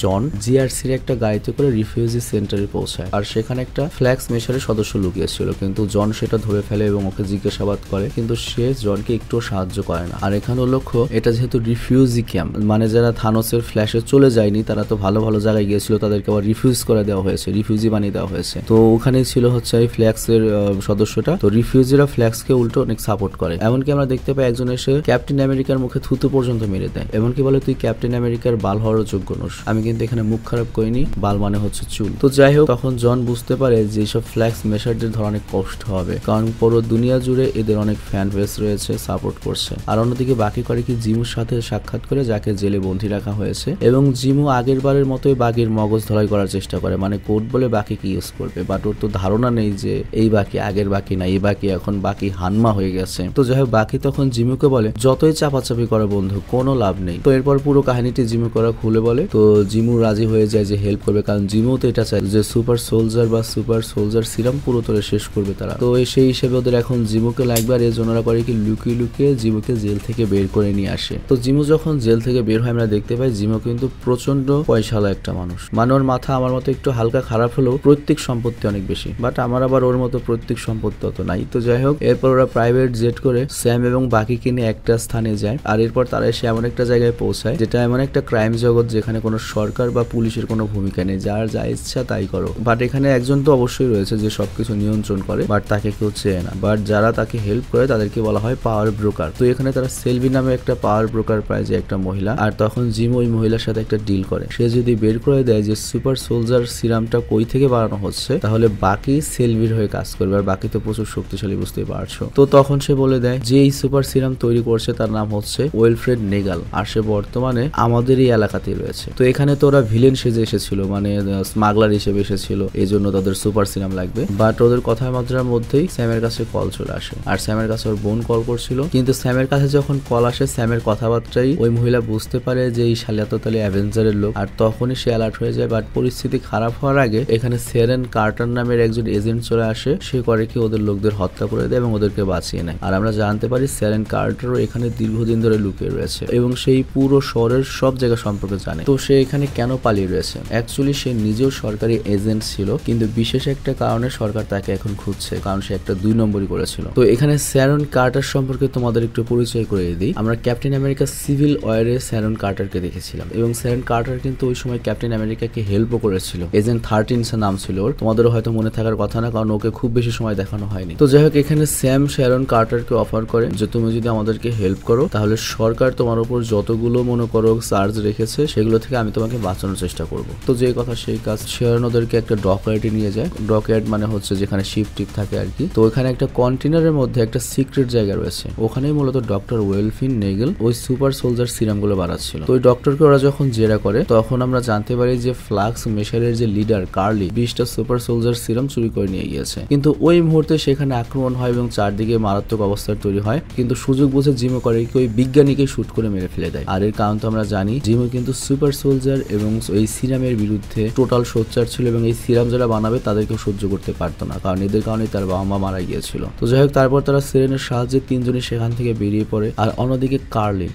জন জিআরসির একটা গাড়িতে করে রিফিউজি সেন্টারে পৌঁছায়। আর সেখানে একটা ফ্ল্যাক্স মেশারের সদস্য লুকিয়েছিল, কিন্তু জন সেটা ধরে ফেলে এবং ওকে জিজ্ঞাসাবাদ করে, কিন্তু সে জনকে একটু সাহায্য করে না। আর এখানে লক্ষ্য, এটা যেহেতু রিফিউজি ক্যাম্প, মানে যারা থানোসের ফ্ল্যাশে চলে যায়নি তারা তো ভালো ভালো জায়গায় গিয়েছিল, তাদেরকে আবার রিফিউজ করে দেওয়া হয়েছে, রিফিউজি বানিয়ে দেওয়া হয়েছে। তো ওখানেই ছিল হচ্ছে এই ফ্ল্যাক্সের সদস্যটা। তো রিফিউজিরা ফ্ল্যাক্সকে উল্টো অনেক সাপোর্ট করে, এমনকি আমরা দেখতে পাই একজন এসে ক্যাপ্টেন আমেরিকার মুখে থুতু পর্যন্ত মেরে দেয়, এমনকি বলে তুই ক্যাপ্টেন আমেরিকার বাল হওয়ারও যোগ্য নোস। আমি কিন্তু এখানে মুখ খারাপ করিনি, বাল মানে হচ্ছে চুল। তো যাই হোক, তখন জন বুঝতে পারে যে এইসব ফ্ল্যাক্স মেশারদের ধর অনেক কষ্ট হবে, কারণ পুরো দুনিয়া জুড়ে এদের অনেক ফ্যান বেস রয়েছে, সাপোর্ট করছে। আর অন্যদিকে বাকি করে কি জিমুর সাথে সাক্ষাৎ করে, যাকে জেলে বন্দী রাখা হয়েছে, এবং জিমু আগের বারের মতোই বাকির মগজ ধলাই করার চেষ্টা করে, মানে কোড বলে বাকি কি ইউজ করবে, বাট ওর তো ধারণা নেই যে এই বাকি আগের বাকি না, এই বাকি এখন বাকি হানমা হয়ে গেছে। তো যাই হোক, বাকি তখন জিমুকে বলে যতই চাপাচাপি করে বন্ধু, কোনো লাভ নেই। তো এরপর পুরো কাহিনীটি জিমুকে ওরা খুলে বলে। তো জিমু রাজি হয়ে যায় যে হেল্প করবে, কারণ জিমু তো এটা চায় যে সুপার সোলজার বা সুপার সোলজার সিরাম পুরো তোরে শেষ করবে তারা। তো সেই হিসেবে ওদের এখন জিমুকে লাগবে, আর এর জন্য ওরা করে কি লুকিয়ে লুকিয়ে জিমুকে জেল থেকে বের করে নিয়ে আসে। তো জিমু যখন জেল থেকে বের হয় আমরা দেখতে পাই জিমু কিন্তু প্রচন্ড পয়সাওয়ালা একটা মানুষ, মানে ওর মাথা আমার মতো একটু হালকা খারাপ হলেও প্রত্যেক সম্পত্তি অনেক বেশি, বাট আমার আবার ওর মতো প্রত্যেক সম্পত্তি অত নাই। তো যাই হোক, এরপর ওরা প্রাইভেট জেট করে স্যাম এবং বাকিকে নিয়ে একটা স্থানে যায়, আর এরপর তারা এসে এমন একটা জায়গায় পৌঁছায় যেটা এমন একটা ক্রাইম জগৎ যেখানে কোনো সরকার বা পুলিশের কোনো ভূমিকা নেই, যার যা ইচ্ছা তাই করো। বাট এখানে একজন তো অবশ্যই রয়েছে যে সবকিছু নিয়ন্ত্রণ করে, বাট তাকে কেউ চেয়ে না। বাট যারা তাকে হেল্প করে তাদেরকে বলা হয় পাওয়ার ব্রোকার। তো এখানে তারা সেলভি নামে একটা পাওয়ার ব্রোকার পায়, যে একটা মহিলা, আর তখন জিম ওই মহিলার সাথে একটা ডিল করে। সে যদি বের করে দেয় যে সুপার সোলজার সিরামটা কই থেকে বানানো হচ্ছে, তাহলে বাকি সেলভির হয়ে কাজ করবে, আর বাকি তো প্রচুর শক্তিশালী, বুঝতেই পারছো। তো তখন সে বলে দেয় যে এই সুপার সিরাম তৈরি করছে তার নাম হচ্ছে ওয়েলফ্রেড নেগাল, আর সে বর্তমানে আমাদেরই এলাকাতেই রয়েছে। তো এখানে তো ওরা ভিলেন সেজে এসেছিল, মানে স্মাগলার হিসেবে এসেছিল, এই জন্য তাদের সুপার সিরাম লাগবে। বাট ওদের কথাবার্তার মধ্যেই স্যামের কাছে কল চলে আসে, আর স্যামের কাছে ওর বোন কল করছিল। কিন্তু স্যামের কাছে যখন কল আসে, স্যামের কথাবার্তাই ওই মহিলা বুঝতে পারে যে এই শালিয়া তো তাহলে অ্যাভেঞ্জারের লোক, আর তখনই সে অ্যালার্ট হয়ে যায়। বাট পরিস্থিতি খারাপ হওয়ার আগে এখানে সেরেন কার্টার নামের একজন এজেন্ট চলে আসে, সে করে কি ওদের লোকদের হত্যা করে দেয় এবং ওদেরকে বাঁচিয়ে নেয়। আর আমরা জানতে পারি সেরেন কার্টারও এখানে দীর্ঘদিন ধরে লুকিয়ে রয়েছে এবং সেই পুরো শহরের সব জায়গা সম্পর্কে জানে। তো সে এখানে কেন পালিয়ে রয়েছে? অ্যাকচুয়ালি সে নিজেও সরকারি এজেন্ট ছিল, কিন্তু বিশেষ একটা কারণে সরকার তাকে এখন খুঁজছে, কারণ সে একটা 2 নম্বরই করেছিল। তো এখানে স্যারন কার্টার সম্পর্কে তোমাদের একটু পরিচয় করে দিই। আমরা ক্যাপ্টেন আমেরিকা সিভিল ওয়ারে স্যারন কার্টারকে দেখেছিলাম, এবং স্যারন কার্টার কিন্তু ওই সময় ক্যাপ্টেন আমেরিকাকে হেল্পও করেছিল। এজেন্ট 13 নাম ছিল ওর, তোমাদেরও হয়তো মনে থাকার কথা না, কারণ ওকে খুব বেশি সময় দেখানো হয়নি। তো যাই হোক, এখানে স্যাম শ্যারন কার্টারকে অফার করে যে তুমি যদি আমাদেরকে হেল্প করো তাহলে সরকার তোমার উপর যতগুলো মনে করো চার্জ রেখেছে সেগুলো থেকে আমি তোমাকে বাঁচানোর চেষ্টা করব। তো যে কথা সেই কাজ। শ্যারন ওদেরকে একটা ডকয়ার্ডে নিয়ে যায়। ডকয়ার্ড মানে হচ্ছে যেখানে শিপ টিপ থাকে আর কি। তো ওখানে একটা কন্টেনারের মধ্যে একটা সিক্রেট জায়গা রয়েছে, ওখানেই মূলত ডক্টর ওয়েলফিন নেগেল ওই সুপার সোলজার সিরাম গুলো বানাচ্ছিল। তো ওই ডক্টরকে ওরা যখন জেরা করে তখন আমরা জানতে পারি যে ফ্লাক্স মেশারের যে লিডার কার্লি 20টা সুপার সোলজার সিরাম চুরি করে নিয়ে গিয়েছে। কিন্তু ওই মুহূর্তে সেখানে আক্রমণ হয় এবং চারদিকে মারাত্মক অবস্থার তৈরি হয়, কিন্তু সুযোগ বুঝে জিমো করে কি ওই বিজ্ঞানীকে শুট করে মেরে ফেলে দেয়। আর এর কারণ তো আমরা জানি, জিমো কিন্তু সুপার সোলজার এবং এই সিরামের বিরুদ্ধে টোটাল সোচ্চার ছিল, এবং এই সিরাম যারা বানাবে তাদেরকেও সহ্য করতে পারতো না, কারণ এদের কারণেই তার বাবা মা মারা গিয়েছিল। তো যাই হোক, তারপর তারা সেরেনের সাহায্যে 3 জনই সেখান থেকে বেরিয়ে পড়ে। আর অন্যদিকে কার্লি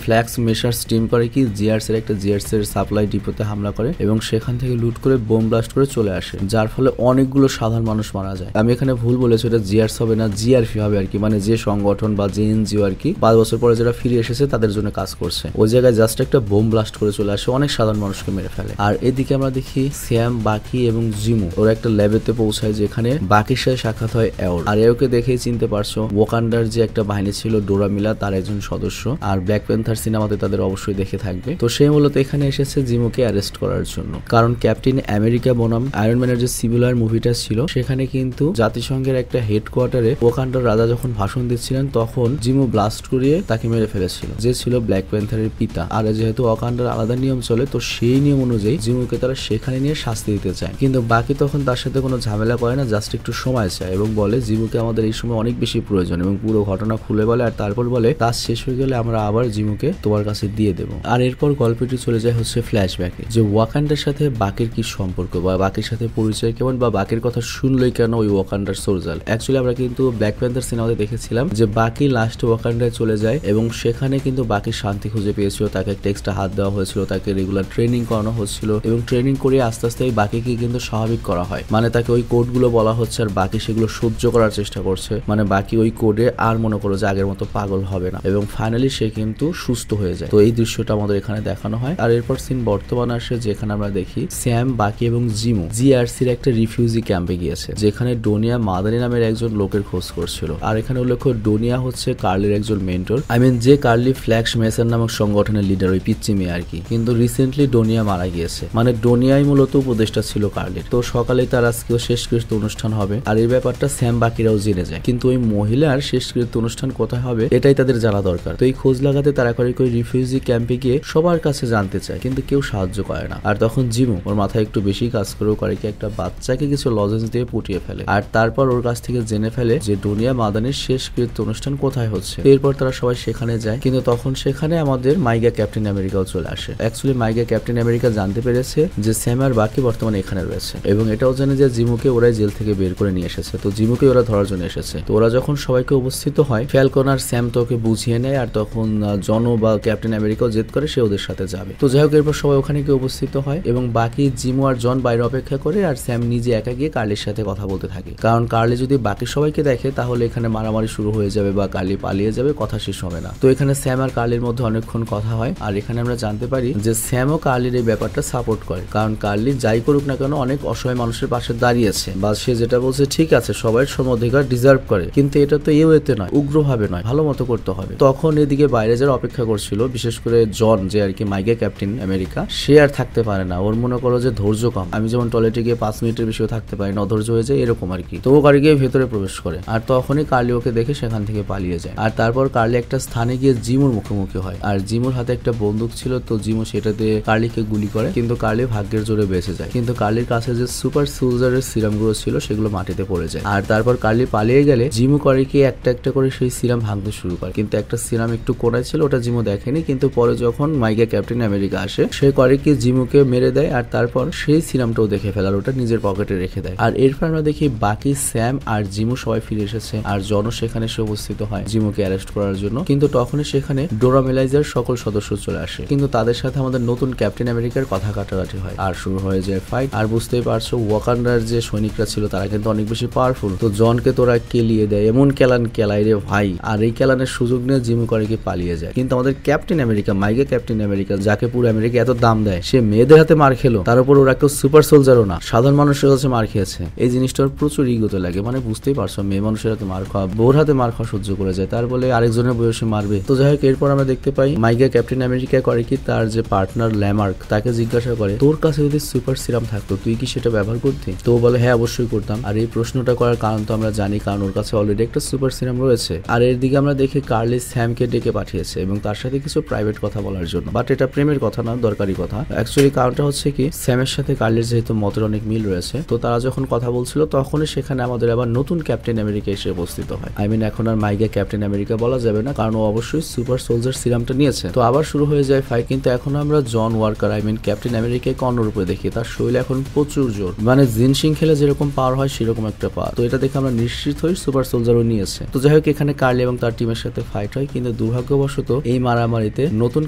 ফ্ল্যাক্স মেশার স্টিম করে কি জিআরস এর একটা জিআরস এর সাপ্লাই ডিপোতে হামলা করে এবং সেখান থেকে লুট করে বোম ব্লাস্ট করে চলে আসে, যার ফলে অনেকগুলো সাধারণ মানুষ মারা যায়। আমি এখানে ভুল বলেছি, এটা জিআরস হবে না, জিআরপি হবে আর কি, মানে যে সংগঠন বা যে এনজিও আর কি 5 বছর পরে যারা ফিরে এসেছে তাদের জন্য কাজ করছে। ওই জায়গায় জাস্ট একটা বোম ব্লাস্ট করে চলে আসে, অনেক সাধারণ মানুষকে মেরে ফেলে। আর এদিকে আমরা দেখি স্যাম, বাকি এবং জিমু ওরা একটা ল্যাবেতে পৌঁছায়, যেখানে বাকির সাথে সাক্ষাৎ হয় এওর। আর এওকে দেখেই চিনতে পারছো ওয়াকান্ডার যে একটা বাহিনী ছিল ডোরা মিলা, তার একজন সদস্য। আর ব্ল্যাক প্যান্থার সিনেমাতে তাদের অবশ্যই দেখে থাকবে। তো সে মূলত এখানে এসেছে জিমুকে অ্যারেস্ট করার জন্য, কারণ ক্যাপ্টেন আমেরিকা বনাম আয়রন ম্যানের যে সিভিল ওয়ার মুভিটা ছিল সেখানে কিন্তু জাতিসংঘের একটা হেডকোয়ার্টারে ওয়াকান্ডার রাজা যখন ভাষণ দিচ্ছিলেন তখন জিমু ব্লাস্ট করিয়ে তাকে মেরে ফেলেছিল, যে ছিল ব্ল্যাক প্যান্থারের পিতা। আর যেহেতু ওয়াকান্ডার আলাদা নিয়ম চলে, তো সেই নিয়ম অনুযায়ী জিমুকে তারা সেখানে নিয়ে শাস্তি দিতে চায়, কিন্তু বাকি তখন তার সাথে কোনো ঝামেলা করে না, জাস্ট একটু সময় চায় এবং বলে জিমুকে আমাদের এই সময় অনেক বেশি প্রয়োজন, এবং পুরো ঘটনা খুলে বলে। আর তারপর বলে কাজ শেষ হয়ে গেলে আমরা আবার জিমুকে তোমার কাছে দিয়ে দেবো। আর এরপর গল্পটি চলে যায় হচ্ছে ফ্ল্যাশব্যাকে, যে ওয়াকান্ডার সাথে বাকির কি সম্পর্ক বা বাকির সাথে পরিচয় কেমন, বা বাকির কথা শুনলই কেন ওই ওয়াকান্ডার সোলজার। অ্যাকচুয়ালি আমরা কিন্তু ব্ল্যাক প্যান্থার সিনেমাতে দেখেছিলাম যে বাকি লাস্টে ওয়াকান্ডায় চলে যায় এবং সেখানে কিন্তু বাকি শান্তি খুঁজে পেয়েছিল, তাকে একটা এক্সট্রা হাত দেওয়া হয়েছিল, তাকে রেগুলার ট্রেনিং করানো হচ্ছিল এবং ট্রেনিং করে আস্তে আস্তে বাকিকে কিন্তু স্বাভাবিক করা হয়, মানে তাকে ওই কোডগুলো বলা হচ্ছে আর বাকি সেগুলো সহ্য করার চেষ্টা করছে, মানে বাকি ওই কোডে আর মনে করো যে আগের মতো পাগল হবে না, এবং ফাইনালি সে কিন্তু সুস্থ হয়ে যায়। তো এই দৃশ্যটা আমাদের এখানে দেখানো হয়। আর এরপর সিন বর্তমানে আসে, যেখানে আমরা দেখি স্যাম, বাকি এবং জিমু জিআরসির একটা রিফিউজি ক্যাম্পে গিয়েছে, যেখানে ডোনিয়া মাদানি নামের একজন লোকের খোঁজ করছিল। আর এখানে উল্লেখ্য ডোনিয়া হচ্ছে কার্লির একজন মেন্টর, যে কার্লি ফ্ল্যাক্স মেসার নামক সংগঠনের লিডার, ওই পিচ্চি মেয়ে আর কি। কিন্তু রিসেন্টলি ডোনিয়া মারা গিয়েছে, মানে ডোনিয়াই মূলত উপদেষ্টা ছিল কার্লির। তো সকালে তার আজকেও শেষকৃত্য অনুষ্ঠান হবে, আর এই ব্যাপারটা স্যাম বাকিরাও জেনে যায়, কিন্তু ওই মহিলার শেষকৃত্য অনুষ্ঠান কোথায় হবে এটাই তাদের জানা দরকার। তো এই খোঁজ লাগাতে তারা করে ওই রিফিউজি ক্যাম্পে গিয়ে সবার কাছে জানতে চায়, কিন্তু কেউ সাহায্য করে না। আর তখন জিমু ওর মাথায় একটু বেশি কাজ করেও করে কি একটা বাচ্চাকে কিছু লজেন্স দিয়ে পুটিয়ে ফেলে, আর তারপর ওর কাছ থেকে জেনে ফেলে যে ডোনিয়া মাদানির শেষকৃত্য অনুষ্ঠান কোথায় হচ্ছে। এরপর তারা সবাই সেখানে যায়, কিন্তু তখন সেখানে আমাদের আমাদের মাইগা ক্যাপ্টেন আমেরিকাও চলে আসে। অ্যাকচুয়ালি মাইগা ক্যাপ্টেন আমেরিকা জানতে পেরেছে যে স্যাম আর বাকি বর্তমানে এখানে রয়েছে এবং এটাও জানে যে জিমুকে ওরাই জেল থেকে বের করে নিয়ে এসেছে, তো জিমুকে ওরা ধরার জন্য এসেছে। তো ওরা যখন সবাইকে উপস্থিত হয়, ফ্যালকন আর স্যাম তো ওকে বুঝিয়ে নেয়, আর তখন জন বা ক্যাপ্টেন আমেরিকাও জেদ করে সে ওদের সাথে যাবে। তো যাই হোক, এরপর সবাই ওখানে গিয়ে উপস্থিত হয় এবং বাকি জিমু আর জন বাইরে অপেক্ষা করে, আর স্যাম নিজে একা গিয়ে কার্লির সাথে কথা বলতে থাকে। কারণ কার্লি যদি বাকি সবাইকে দেখে তাহলে এখানে মারামারি শুরু হয়ে যাবে বা কার্লি পালিয়ে যাবে, কথা শেষ হবে না। তো এখানে স্যাম আর কার্লির মধ্যে অনেকক্ষণ কথা হয়, আর এখানে আমরা জানতে পারি যে স্যামও কার্লির এই ব্যাপারটা সাপোর্ট করে, কারণ কার্লি যাই করুক না কেন অনেক অসহায় মানুষের পাশে দাঁড়িয়েছে, বা সে যেটা বলছে ঠিক আছে, সবাই সম অধিকার ডিজার্ভ করে, কিন্তু এটা তো এতে নয়, উগ্রভাবে নয়, ভালো মতো করতে হবে। তখন এদিকে বাইরে যারা অপেক্ষা করছিল, বিশেষ করে জন যে আর কি মাইগা ক্যাপ্টেন আমেরিকা, সে আর থাকতে পারে না। ওর মনে করো যে ধৈর্য কম, আমি যেমন টয়লেটে গিয়ে 5 মিনিটের বেশিও থাকতে পারি না, অধৈর্য হয়ে যায় এরকম আর কি। তো ও গাড়ি গিয়ে ভেতরে প্রবেশ করে, আর তখনই কার্লি ওকে দেখে সেখান থেকে পালিয়ে যায়। আর তারপর কার্লি একটা স্থানে গিয়ে জিমুর মুখোমুখি হয়, আর জিমুর হাতে একটা বন্দুক ছিল, তো জিমু সেটাতে কার্লিকে গুলি করে, কিন্তু কার্লি ভাগ্যের জোরে বেঁচে যায়। কিন্তু কার্লির কাছে যে সুপার সোলজারের সিরাম গুলো ছিল সেগুলো মাটিতে পড়ে যায়। আর তারপর কার্লি পালিয়ে গেলে জিমু করে কি একটা একটা করে সেই সিরাম ভাঙতে শুরু করে, কিন্তু একটা সিরাম একটু কোনায় ছিল, ওটা জিমু দেখেনি। কিন্তু পরে যখন মাইগা ক্যাপ্টেন আমেরিকা আসে, সে করে কি জিমুকে মেরে দেয়, আর তারপর সেই সিরামটাও দেখে ফেলার ওটা নিজের পকেটে রেখে দেয়। আর এরপর আমরা দেখি বাকি স্যাম আর জিমু সবাই ফিরে এসেছে, আর জনও সেখানে সে উপস্থিত হয় জিমুকে অ্যারেস্ট করার জন্য। কিন্তু তখনই সেখানে ডোরা মিলাইজার সকল সদস্য চলে আসে, কিন্তু তাদের সাথে আমাদের নতুন ক্যাপ্টেন আমেরিকার কথা কাটাকাটি হয়, আর শুরু হয়ে যায় ফাইট। আর বুঝতেই পারছো ওয়াকান্ডার যে সৈনিকরা ছিল তারা কিন্তু অনেক বেশি পাওয়ারফুল, তো জনকে তোরা কেলিয়ে দেয়, এমন কেলান কেলাই রে ভাই। আর এই কেলানের সুযোগ নিয়ে জিমু করে কি পালিয়ে যায়। কিন্তু আমাদের ক্যাপ্টেন আমেরিকা, মাইগা ক্যাপ্টেন আমেরিকা, যাকে পুরো আমেরিকা এত দাম দেয়, সে মেয়েদের হাতে মার খেলো, তার উপর ওরা কেউ সুপার সোলজারও না, সাধারণ মানুষের কাছে মার খেয়েছে। এই জিনিসটার প্রচুর ইগোতে লাগে, মানে বুঝতেই পারছো মেয়ে মানুষের হাতে মার খাওয়া, বউর হাতে মার খাওয়া সহ্য করে যায়, তার বলে আরেকজনের বয়সে মারবে। তো যাই হোক, এরপর আমরা দেখতে পাই মাইগা ক্যাপ্টেন আমেরিকা করে কি তার যে পার্টনার ল্যামার্ক তাকে জিজ্ঞাসা করে, তোর কাছে যদি সুপার সিরাম থাকতো তুই কি সেটা ব্যবহার করতি? তো বলে হ্যাঁ অবশ্যই করতাম। আর এই প্রশ্নটা করার কারণ তো আমরা জানি, কারণ ওর কাছে অলরেডি একটা সুপার সিরাম রয়েছে। আর এর দিকে আমরা দেখি কার্লি স্যামকে ডেকে পাঠিয়েছে এবং তার সাথে কিছু প্রাইভেট কথা বলার জন্য, বাট এটা প্রেমের কথা না, দরকারি কথা। অ্যাকচুয়ালি কারণটা হচ্ছে কি, স্যামের সাথে কার্লির যেহেতু মতের অনেক মিল রয়েছে, তো তারা যখন কথা বলছিল তখনই সেখানে আমাদের আবার নতুন ক্যাপ্টেন আমেরিকা এসে উপস্থিত হয়। এখন আর মাইগা ক্যাপ্টেন আমেরিকা বলা যাবে না, কারণ ও অবশ্যই সুপার সোলজার সিরামটা নিয়েছে। তো আবার শুরু হয়ে যায় ফাইট, কিন্তু এখন আমরা জন ওয়ার্কার ক্যাপ্টেন আমেরিকাকে অন্যরূপে দেখি, তার শরীরে এখন প্রচুর জোর, মানে জিনশিং খেলে যেরকম পাওয়ার হয় সেরকম একটা পাওয়ার। তো এটা দেখে আমরা নিশ্চিত হই সুপার সোলজারও নিয়েছে। তো যাই হোক, এখানে কার্লি এবং তার টিমের সাথে ফাইট হয়, কিন্তু দুর্ভাগ্যবশত এই মারামারিতে নতুন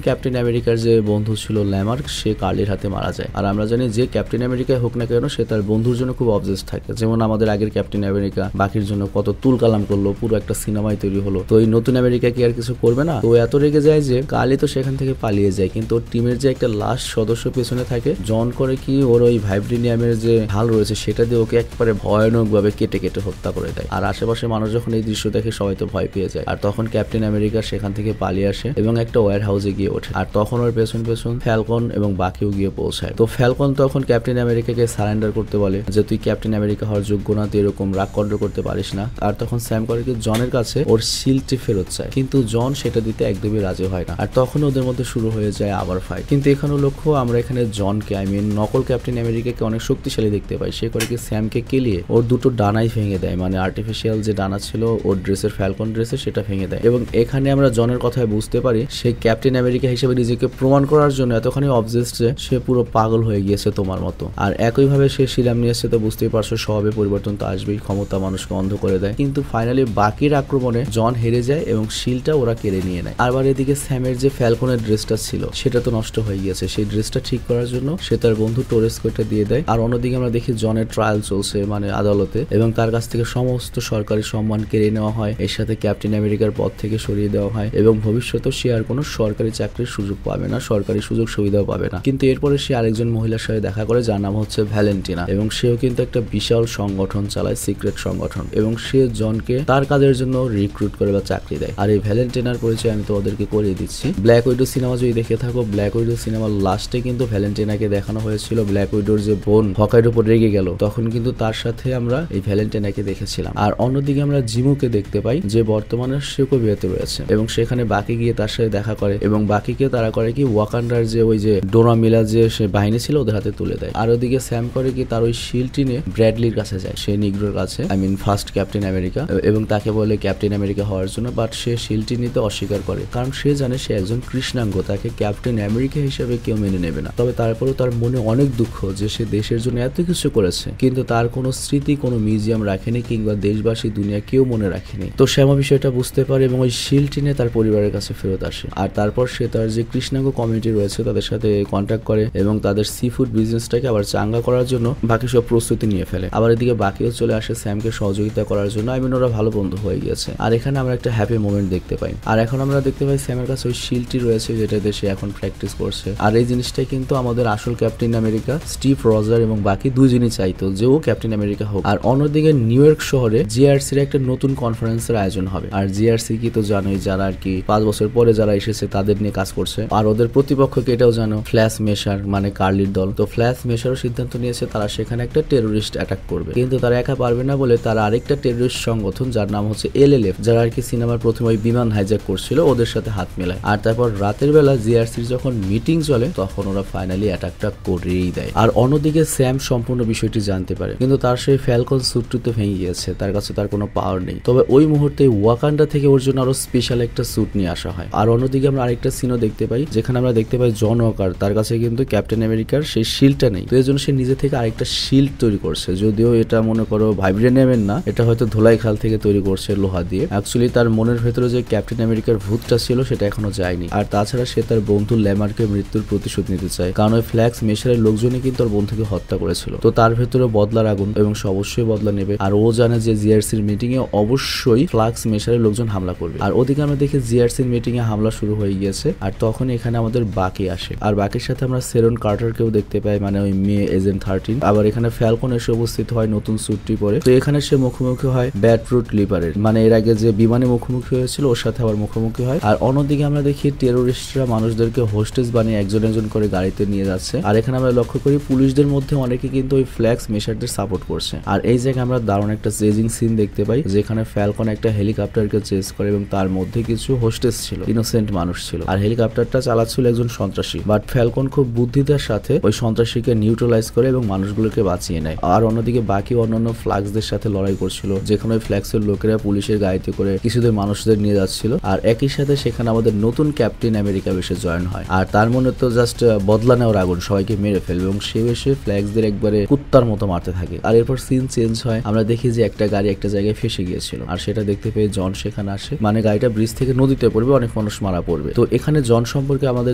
ক্যাপ্টেন আমেরিকার যে বন্ধু ছিল ল্যামার্ক, সে কার্লির হাতে মারা যায়। আর আমরা জানি যে ক্যাপ্টেন আমেরিকায় হোক না কেন সে তার বন্ধুর জন্য খুব অবজেস থাকে, যেমন আমাদের আগের ক্যাপ্টেন আমেরিকা বাকির জন্য কত তুল কালাম করলো, পুরো একটা সিনেমাই তৈরি হলো। তো এই নতুন আমেরিকা কি আর কিছু করবে না? তো এত রেগে যায় যে কার্লি তো সেখান থেকে পালিয়ে যায়, কিন্তু ওর টিমের যে একটা লাস্ট সদস্য পেছনে থাকে, জন করে কি ওর ওই ভাইব্রিনিয়ামের যে ঢাল রয়েছে সেটা দিয়ে ওকে একবারে ভয়ানক ভাবে কেটে কেটে হত্যা করে দেয়। আর আশেপাশে মানুষ যখন এই দৃশ্য দেখে সবাই তো ভয় পেয়ে যায়। আর তখন ক্যাপ্টেন আমেরিকা সেখান থেকে পালিয়ে আসে এবং একটা ওয়্যার হাউসে গিয়ে ওঠে, আর তখন ওর পেছন পেছন ফ্যালকন এবং বাকিও গিয়ে পৌঁছায়। তো ফ্যালকন তখন ক্যাপ্টেন আমেরিকাকে সারেন্ডার করতে বলে যে তুই ক্যাপ্টেন আমেরিকা হওয়ার যোগ্য না, তুই এরকম রাগ কন্ট্রোল করতে পারিস না। আর তখন স্যাম করে কি জনের কাছে ওর শিল্ডটি ফেরত চায়, কিন্তু জন সেটা দিতে একদমই রাজি হয় না। আর তখন ওদের মধ্যে শুরু হয়ে যায় আবার ফাইট। কিন্তু এখানেও লক্ষ্য, আমরা এখানে জনকে নকল ক্যাপ্টেন আমেরিকাকে অনেক শক্তিশালী দেখতে পাই। সে করে কি স্যামকে কেলিয়ে ওর দুটো ডানাই ভেঙে দেয়, মানে আর্টিফিশিয়াল যে ডানা ছিল ওর ড্রেসের, ফ্যালকন ড্রেসের, সেটা ভেঙে দেয়। এবং এখানে আমরা জনের কথায় বুঝতে পারি সে ক্যাপ্টেন আমেরিকা হিসেবে নিজেকে প্রমাণ করার জন্য এতখানি অবজেসড যে সে পুরো পাগল হয়ে গিয়েছে তোমার মতো। আর একইভাবে সে সিরাম নিয়ে এসে, তো বুঝতেই পারছো স্বভাবে পরিবর্তন তো আসবেই, ক্ষমতা মানুষকে অন্ধ করে দেয়। কিন্তু ফাইনালি বাকির আক্রমণে জন হেরে যায় এবং শিলটা ওরা কেড়ে নিয়ে নেয়। আবার এদিকে স্যামের যে ফ্যালকনের ড্রেসটা ছিল সেটা তো নষ্ট হয়ে গিয়েছে, সেই ড্রেসটা ঠিক করার জন্য সে তার বন্ধু টোরেস্কোটা দিয়ে দেয়। আর অন্যদিকে আমরা দেখি জনের ট্রায়াল চলছে, মানে আদালতে, এবং তার কাছ থেকে সমস্ত সরকারি সম্মান কেড়ে নেওয়া হয়, এর সাথে ক্যাপ্টেন আমেরিকার পদ থেকে সরিয়ে দেওয়া হয় এবং ভবিষ্যতে সে আর কোনো সরকারি চাকরির সুযোগ পাবে না, সরকারি সুযোগ সুবিধাও পাবে না। কিন্তু এরপরে সে আরেকজন মহিলার সাথে দেখা করে যার নাম হচ্ছে ভ্যালেন্টিনা, এবং সেও কিন্তু একটা বিশাল সংগঠন চালায়, সিক্রেট সংগঠন, এবং সে জনকে তার কাজের জন্য রিক্রুট করে বা চাকরি দেয়। আর এই ভ্যালেন্টিনার পরিচয় আমি তো ওদেরকে করিয়ে দিচ্ছি। ব্ল্যাক উইডো সিনেমা যদি দেখে থাকো, ব্ল্যাক উইডো সিনেমার লাস্টে কিন্তু ভ্যালেন্টিনাকে দেখানো হয়েছিল ব্ল্যাক উইডোর যে বোন হকাইয়ের উপর রেগে গেল, তখন কিন্তু তার সাথে আমরা এই ভ্যালেন্টিনাকে দেখেছিলাম। আর অন্যদিকে আমরা জিমুকে দেখতে পাই যে বর্তমানে সেকোভিয়াতে রয়েছে, এবং সেখানে বাকি গিয়ে তার সাথে দেখা করে এবং বাকিকে তারা করে কি ওয়াকান্ডার যে ওই যে ডোরা মিলা যে সে বাহিনী ছিল ওদের হাতে তুলে দেয়। আর ওদিকে স্যাম করে কি তার ওই শিল্ডটি নিয়ে ব্র্যাডলির কাছে যায়, সে নিগ্রোর কাছে, ফার্স্ট ক্যাপ্টেন আমেরিকা, এবং তাকে বলে ক্যাপ্টেন আমেরিকা হওয়ার জন্য, বাট সে শিল্ডটি নিতে অস্বীকার করে, কারণ সে জানে সে একজন কৃষ্ণাঙ্গ, তাকে ক্যাপ্টেন আমেরিকা হিসেবে কেউ মেনে নেবে না। তবে তারপরেও তার মনে অনেক দুঃখ যে সে দেশের জন্য এত কিছু করেছে, কিন্তু তার কোনো স্মৃতি, কোনো মিউজিয়াম রাখেনি কিংবা দেশবাসী, দুনিয়া কেউ মনে রাখেনি। তো শ্যামা বিষয়টা বুঝতে পারে এবং ওই শিল্ডটি নিয়ে তার পরিবারের কাছে ফেরত আসে। আর তারপর সে তার যে কৃষ্ণাঙ্গ কমিউনিটি রয়েছে তাদের সাথে কন্ট্যাক্ট করে এবং তাদের সি ফুড বিজনেসটাকে আবার চাঙ্গা করার জন্য বাকি সব প্রস্তুতি নিয়ে ফেলে। আবার এদিকে বাকিও চলে আসে স্যামকে সহযোগিতা করার জন্য। ওরা ভালো বন্ধু হয়ে গিয়েছে। আর এখানে আমরা একটা হ্যাপি মোমেন্ট দেখতে পাই। আর এখন আমরা দেখতে পাই স্যামের কাছে ওই শিল্ডটি রয়েছে যেটাতে সে এখন প্র্যাকটিস করছে। আর এই জিনিসটাই কিন্তু আমাদের আসল ক্যাপ্টেন আমেরিকা স্টিভ রজার এবং বাকি দুজনই চাইতো যে ও ক্যাপ্টেন আমেরিকা হোক। আর অন্যদিকে নিউ ইয়র্ক শহরে জিআরসির একটা নতুন কনফারেন্সের আয়োজন হবে। আর জিআরসি কি তো জানোই, যারা আর কি 5 বছর পরে যারা এসেছে তাদের নিয়ে কাজ করছে। আর ওদের প্রতিপক্ষকে এটাও জানো, ফ্ল্যাশ মেশার মানে কার্লির দল। তো ফ্ল্যাশ মেশারও সিদ্ধান্ত নিয়েছে তারা সেখানে একটা টেরোরিস্ট অ্যাটাক করবে, কিন্তু তারা একা পারবে না বলে তারা আরেকটা টেরোরিস্ট সংগঠন যার নাম হচ্ছে এলএলএফ, যারা আর কি সিনেমার প্রথমে ওই বিমান হাইজ্যাক করছিল ওদের সাথে হাত মেলায়। আর তারপর রাতের বেলা জিআরসির যখন মিটিং চলে তখন ওরা ফাইনালি অ্যাটাকটা করেই দেয়। আর অন্যদিকে স্যাম সম্পূর্ণ বিষয়টি জানতে পারে, কিন্তু তার সেই ফ্যালকন স্যুটটি তো ভেঙে গিয়েছে, তার কাছে তার কোনো পাওয়ার নেই। তবে ওই মুহূর্তে ওয়াকান্ডা থেকে ওর জন্য আরো স্পেশাল একটা স্যুট নিয়ে আসা হয়। আর অন্যদিকে আমরা আরেকটা সিনও দেখতে পাই যেখানে আমরা দেখতে পাই জন ওয়াকার, তার কাছে কিন্তু ক্যাপ্টেন আমেরিকার সেই শিল্ডটা নেই। তো এর জন্য সে নিজে থেকে আরেকটা শিল্ড তৈরি করছে, যদিও এটা মনে করো ভাইব্রেনিয়ামের না, এটা হয়তো ধোলাই খাল থেকে তৈরি করছে লোহা দিয়ে। অ্যাকচুয়ালি তার মনের ভেতরে যে ক্যাপ্টেন আমেরিকার ভূতটা ছিল সেটা এখনো যায়নি। আর তাছাড়া সে তার বন্ধু ল্যামারকে মৃত্যুর প্রতিশোধ নিতে চায়, কারণ ওই ফ্ল্যাক্স মেশারের লোকজনই কিন্তু তার বন্ধুকে হত্যা করেছিল। তো তার ভেতরে বদলার আগুন এবং সে অবশ্যই বদলা নেবে। আর ও জানে যে জিআরসির মিটিং এ অবশ্যই ফ্ল্যাক্স মেশারের লোকজন হামলা করবে। আর ওদিকে আমরা দেখি জিআরসির মিটিং এ হামলা শুরু হয়ে গিয়েছে। আর তখন এখানে আমাদের বাকি আসে। আর বাকির সাথে আমরা সেরন কার্টারকেও দেখতে পাই, মানে ওই মেয়ে এজেন্ট 13। আবার এখানে ফ্যালকন এসে উপস্থিত হয় নতুন স্যুটটি পরে। তো এখানে সে মুখোমুখি হয় ব্যাড ফ্রুট লিপারের, মানে এর আগে যে বিমানে মুখোমুখি হয়েছিল ওর সাথে আবার মুখোমুখি হয়। আর অন্যদিকে আমরা দেখি টেরোরিস্টরা মানুষদেরকে হোস্টেজ বানিয়ে একজন একজন করে গাড়িতে নিয়ে যাচ্ছে। আর এখানে আমরা লক্ষ্য করি পুলিশদের মধ্যে অনেকে কিন্তু ওই ফ্ল্যাক্স মেশারদের সাপোর্ট করছে। আর এই জায়গায় আমরা দারুণ একটা চেজিং সিন দেখতে পাই, যেখানে ফ্যালকন একটা হেলিকপ্টারকে চেজ করে এবং তার মধ্যে কিছু হোস্টেজ ছিল, ইনোসেন্ট মানুষ ছিল। আর হেলিকপ্টারটা চালাচ্ছিল একজন সন্ত্রাসী, বাট ফ্যালকন খুব বুদ্ধিতার সাথে ওই সন্ত্রাসীকে নিউট্রালাইজ করে এবং মানুষগুলোকে বাঁচিয়ে নেয়। আর অন্যদিকে বাকি অন্যান্য ফ্ল্যাক্সদের সাথে লড়াই করছিল, যেখানে ওই ফ্ল্যাক্সের লোকেরা পুলিশের গাড়িতে করে কিছুদের মানুষদের নিয়ে যাচ্ছিল। আর একই সাথে সেখানে আমাদের নতুন ক্যাপ্টেন আমেরিকা এসে জয়েন হয়। আর তার মনে তো জাস্ট বদলা নেওয়ার আগুন, সবাইকে মেরে ফেলবে এবং সে এসে ফ্ল্যাক্সদের একবারে কুত্তার মতো মারতে থাকে। আর এরপর সিন চেঞ্জ হয়, আমরা দেখি যে একটা গাড়ি একটা জায়গায় ফেসে গিয়েছিল। আর সেটা দেখতে পেয়ে জন সেখানে আসে, মানে গাড়িটা ব্রিজ থেকে নদীতে পড়বে, অনেক মানুষ মারা পড়বে। তো এখানে জন সম্পর্কে আমাদের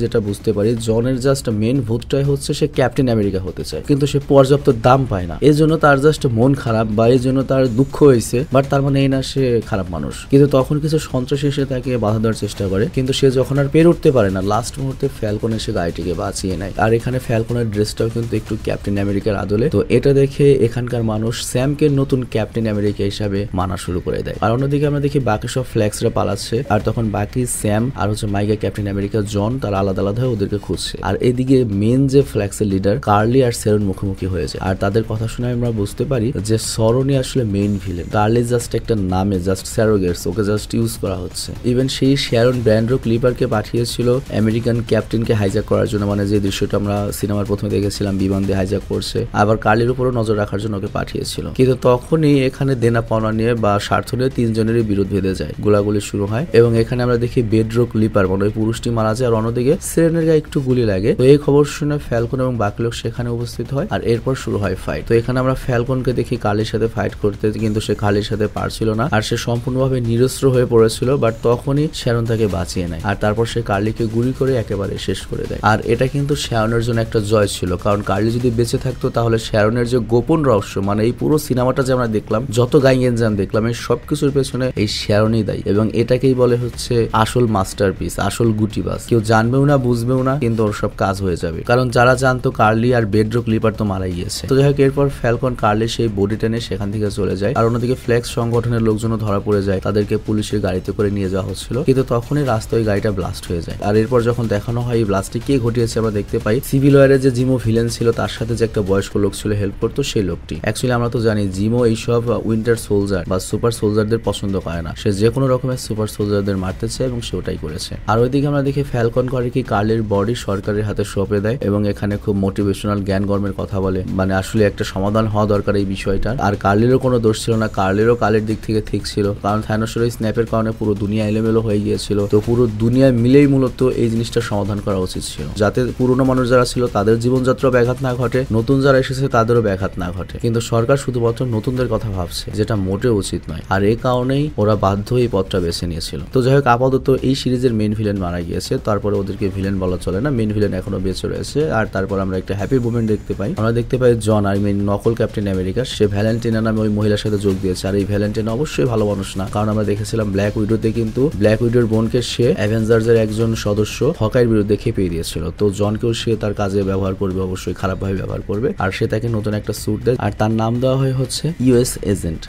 যেটা বুঝতে পারি, জনের জাস্ট মেন ভূতটাই হচ্ছে সে ক্যাপ্টেন আমেরিকা হতে চায়, কিন্তু সে পর্যাপ্ত দাম পায় না। এই জন্য তার জাস্ট মন খারাপ বা এই জন্য তার দুঃখ হয়েছে, বাট তার মানে এই না সে খারাপ মানুষ। কিন্তু তখন কিছু সন্ত্রাসী এসে তাকে বাধা দেওয়ার চেষ্টা করে, কিন্তু সে যখন আর পেরে উঠতে পারে না, লাস্ট মুহূর্তে ফ্যালকন এসে গাড়িটিকে বাঁচিয়ে নেয়। আর এখানে ফ্যালকনের ড্রেসটাও কিন্তু একটু ক্যাপ্টেন আমেরিকার আদলে। তো এটা দেখে এখানকার মানুষ স্যামকে নতুন ক্যাপ্টেন আমেরিকা হিসাবে মানা শুরু করে দেয়। আর অন্যদিকে আমরা দেখি বাকি সব ফ্ল্যাক্সরা পালাচ্ছে। আর তখন বাকি স্যাম আর হচ্ছে মাইকা, ক্যাপ্টেন আমেরিকা, জন, তারা আলাদা আলাদা হয়ে ওদেরকে খুঁজছে। আর এদিকে মেন যে ফ্ল্যাক্সের লিডার কার্লি আর সেরন মুখোমুখি হয়েছে। আর তাদের কথা শুনে আমরা বুঝতে পারি যে সরনই আসলে মেইন ভিলেন, কার্লি জাস্ট একটা নামে, জাস্ট স্যারোগেটস, ওকে জাস্ট ইউজ করা হচ্ছে। ইভেন সেই শ্যারন ব্র্যান্ডো ক্লিপারকে পাঠিয়েছিল আমেরিকান ক্যাপ্টেনকে হাইজ্যাক করার জন্য, মানে যে দৃশ্যটা আমরা সিনেমার প্রথমে দেখেছিলাম বিমান দিয়ে হাইজ্যাক করছে। আবার কার্লির উপরও নজর রাখার জন্য ওকে পাঠিয়েছিল। কিন্তু তখনই এখানে দেনা পাওনা নিয়ে বা স্বার্থ নিয়ে তিনজনেরই বিরোধ বেঁধে যায়, গোলাগুলি শুরু হয় এবং এখানে আমরা দেখি বেডরক লিপার, মানে ওই পুরুষটি মারা যায়। আর অন্যদিকে সেরেনের গায়ে একটু গুলি লাগে। তো এই খবর শুনে ফ্যালকন এবং বাকি লোক সেখানে উপস্থিত হয়। আর এরপর শুরু হয় ফাইট। তো এখানে আমরা ফ্যালকনকে দেখি কার্লির সাথে ফাইট করতে, কিন্তু সে কার্লির সাথে পারছিল না। আর সে সম্পূর্ণভাবে নিরস্ত্র হয়ে পড়েছিল, বাট তখনই শ্যারন তাকে বাঁচিয়ে নেয়। আর তারপর সে কার্লিকে গুলি করে একেবারে শেষ করে দেয়। আর এটা কিন্তু শ্যারনের জন্য একটা জয় ছিল, কারণ কার্লি যদি বেঁচে থাকতো তাহলে শ্যারনের যে গোপন রহস্য, মানে এই পুরো সিনেমাটা যে আমরা দেখলাম, যত গাইয়েনজান দেখলাম, এই সবকিছুর পেছনে এই শ্যারনই দায়ী। এবং এটাকেই বলে হচ্ছে আসল মাস্টারপিস, আসল গুটিবাস। কেউ জানবেও না, বুঝবেও না, কিন্তু ওর সব কাজ হয়ে যাবে। কারণ যারা জানতো কার্লি আর বেডরক লিপার তো মারা গিয়েছে। তো যাই হোক, এরপর ফ্যালকন কার্লি সেই বডি টেনে সেখান থেকে চলে যায়। আর অন্যদিকে ফ্লেক্স সংগঠনের লোকজনও ধরা পড়ে যায়, তাদেরকে পুলিশের গাড়িতে করে নিয়ে যাওয়া হচ্ছিল। কিন্তু তখনই রাস্তায় গাড়িটা ব্লাস্ট হয়ে যায়। আর এরপর যখন দেখানো হয় এই ব্লাস্টটি কে ঘটিয়েছে, আমরা দেখতে পাই সিভিল ওয়ারের যে জিমো ভিলেন ছিল তার সাথে যে একটা বয়স্ক লোক ছিল হেল্প করতো, সেই লোকটি। অ্যাকচুয়ালি আমরা তো জানি জিমো এইসব উইন্টার সোলজার বা সুপার সোলজারদের পছন্দ করে না, সে যে কোনো রকমের সুপার সোলজারদের মারতে চায় এবং সে ওটাই করেছে। আর ওইদিকে আমরা দেখি ফ্যালকন করে কি কার্লির বডি সরকারের হাতে সঁপে দেয় এবং এখানে খুব মোটিভেশনাল জ্ঞান গর্মের কথা বলে, মানে আসলে একটা সমাধান হওয়া দরকার এই বিষয়টার। আর কার্লিরও কোনো দোষ ছিল না, কার্লিরও কালের দিক থেকে ঠিক ছিল, কারণ থানোসের ওই স্ন্যাপের কারণে পুরো দুনিয়া এলোমেলো হয়ে গিয়েছিল। তো পুরো দুনিয়ায় মিলেই মূলত এই জিনিসটা সমাধান করা উচিত ছিল, যাতে পুরনো মানুষ যারা ছিল তাদের জীবনযাত্রা ব্যাঘাত না ঘটে, নতুন যারা এসেছে তাদেরও ব্যাঘাত না ঘটে। কিন্তু সরকার শুধুমাত্র নতুনদের কথা ভাবছে, যেটা মোটেও উচিত নয়। আর এই কারণেই ওরা বাধ্য এই পথটা বেছে নিয়েছিল। তো যাই হোক, আপাতত এই সিরিজের মেইন ভিলেন মারা গিয়েছে, তারপরে ওদেরকে ভিলেন বলা চলে না, মেইন ভিলেন এখনো বেঁচে রয়েছে। আর তারপর আমরা একটা হ্যাপি মুভমেন্ট দেখতে পাই। আমরা দেখতে পাই জন, আর মেইন নকল ক্যাপ্টেন আমেরিকা, সে ভ্যালেন্টিনা নামে ওই মহিলার সাথে যোগ দিয়েছে। আর এই ভ্যালেন্টিনা অবশ্যই ভালো মানুষ না, কারণ আমরা দেখেছিলাম ব্ল্যাক উইডোতে কিন্তু ব্ল্যাক উইডোর বোনকে সে অ্যাভেঞ্জার্সের একজন সদস্য হকাইয়ের বিরুদ্ধে খেপিয়ে দিয়েছিল। তো জনকেও সে তার কাজে ব্যবহার করবে, অবশ্যই খারাপভাবে ব্যবহার করবে। আর সে তাকে নতুন একটা স্যুট দেয়, আর তার নাম দেওয়া হয় হচ্ছে US agent,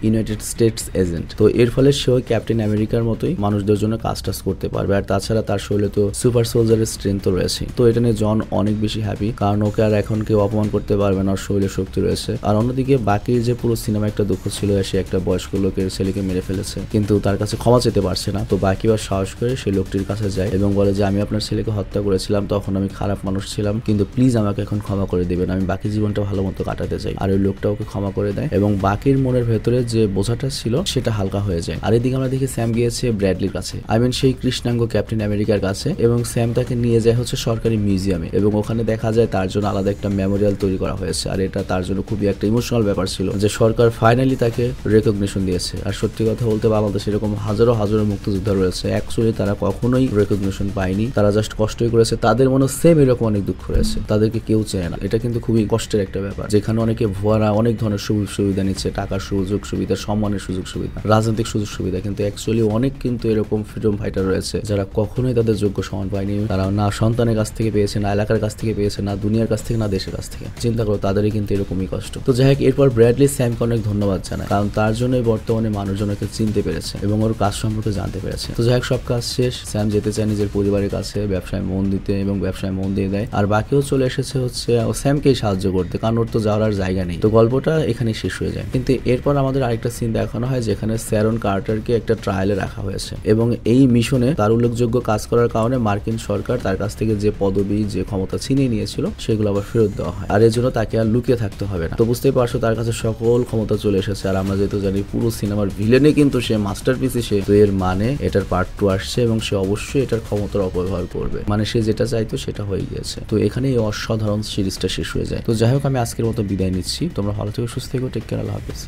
United states agent. তো এর ফলে সেও ক্যাপ্টেন আমেরিকার মতোই মানুষদের জন্য কাজ টাজ করতে পারবে। আর তাছাড়া তার শরীরে তো সুপার সোলজারের স্ট্রেংথ তো রয়েছে। তো এটা নিয়ে জন অনেক বেশি হ্যাপি, কারণ ওকে আর এখন কেউ অপমান করতে পারবে না, ওর শরীরে শক্তি রয়েছে। আর অন্যদিকে বাকি যে পুরো সিনেমা একটা দুঃখ ছিল, সে একটা বয়স্ক লোকের ছেলেকে মেরে ফেলেছে, কিন্তু তার কাছে ক্ষমা চেতে পারছে না। তো বাকি আর সাহস করে সেই লোকটির কাছে যায় এবং বলে যে আমি আপনার ছেলেকে হত্যা করেছিলাম, তখন আমি খারাপ মানুষ ছিলাম, কিন্তু প্লিজ আমাকে এখন ক্ষমা করে দিবেন, আমি বাকি জীবনটা ভালো মতো কাটাতে চাই। আর ওই লোকটা ওকে ক্ষমা করে দেয় এবং বাকির মনের ভেতরে যে বোঝাটা ছিল সেটা হালকা হয়ে যায়। আর এদিকে আমরা দেখি স্যাম গিয়েছে ব্র্যাডলির কাছে, সেই কৃষ্ণাঙ্গ ক্যাপ্টেন আমেরিকার কাছে, এবং স্যাম তাকে নিয়ে যায় হচ্ছে সরকারি মিউজিয়ামে, এবং ওখানে দেখা যায় তার জন্য আলাদা একটা মেমোরিয়াল তৈরি করা হয়েছে। আর এটা তার জন্য খুবই একটা ইমোশনাল ব্যাপার ছিল যে সরকার ফাইনালি তাকে রেকগনিশন দিয়েছে। আর সত্যি কথা বলতে বাংলাদেশে এরকম হাজারো হাজারো মুক্তিযোদ্ধা রয়েছে, অ্যাকচুয়ালি তারা কখনোই রেকগনিশন পায়নি, তারা জাস্ট কষ্টই করেছে। তাদের মনে সেম এরকম অনেক দুঃখ রয়েছে, তাদেরকে কেউ চেনে না। এটা কিন্তু খুবই কষ্টের একটা ব্যাপার, যেখানে অনেকে ভুয়ারা অনেক ধরনের সুযোগ সুবিধা নিচ্ছে, টাকার সুযোগ সুবিধা, সম্মানের সুযোগ সুবিধা, রাজনৈতিক সুযোগ সুবিধা, কিন্তু অ্যাকচুয়ালি অনেক কিন্তু এরকম ফ্রিডম ফাইটার রয়েছে যারা কখনোই তাদের যোগ্য সম্মান পায়নি। তারা না সন্তানের কাছ থেকে পেয়েছে, না এলাকার কাছ থেকে পেয়েছে, না দুনিয়ার কাছ থেকে, না দেশের কাছ থেকে। চিন্তা করো, তাদেরই কিন্তু এরকমই কষ্ট। তো যাই হোক, এরপর ব্র্যাডলি স্যামকে অনেক ধন্যবাদ জানায়, কারণ তার জন্যই বর্তমানে মানুষজনকে চিনতে পেরেছে এবং ওর কাজ সম্পর্কে জানতে পেরেছে। তো যাই হোক, সব কাজ শেষ, স্যাম যেতে চায় নিজের পরিবারের কাছে, ব্যবসায় মন দিতে, এবং ব্যবসায় মন দিয়ে দেয়। আর বাকিও চলে এসেছে হচ্ছে ও স্যামকেই সাহায্য করতে, কারণ ওর তো যাওয়ার জায়গা নেই। তো গল্পটা এখানে শেষ হয়ে যায়। কিন্তু এরপর আমাদের আরেকটা সিন দেখানো হয়, যেখানে শ্যারন কার্টারকে একটা ট্রায়ালে রাখা হয়েছে, এবং এই মিশনে তার উল্লেখযোগ্য কাজ করার কারণে মার্কিন সরকার তার কাছ থেকে যে পদবি, যে ক্ষমতা ছিনিয়ে নিয়েছিল, সেগুলো আবার ফেরত দেওয়া হয়। আর এর জন্য তাকে আর লুকিয়ে থাকতে হবে না। তো বুঝতেই পারছো, তার কাছে সকল ক্ষমতা চলে এসেছে। আর আমরা যেহেতু জানি পুরো সিনেমার ভিলেনে কিন্তু সে মাস্টারপিস, সে তো এর মানে এটার পার্ট 2 আসছে, এবং সে অবশ্যই এটার ক্ষমতার অপব্যবহার করবে। মানে সে যেটা চাইতো সেটা হয়ে গিয়েছে। তো এখানে এই অসাধারণ সিরিজটা শেষ হয়ে যায়। তো যাই হোক, আমি আজকের মতো বিদায় নিচ্ছি। তোমরা ভালো থেকো, সুস্থ থেকো, টেক কেয়ার, আল্লাহ হাফেজ।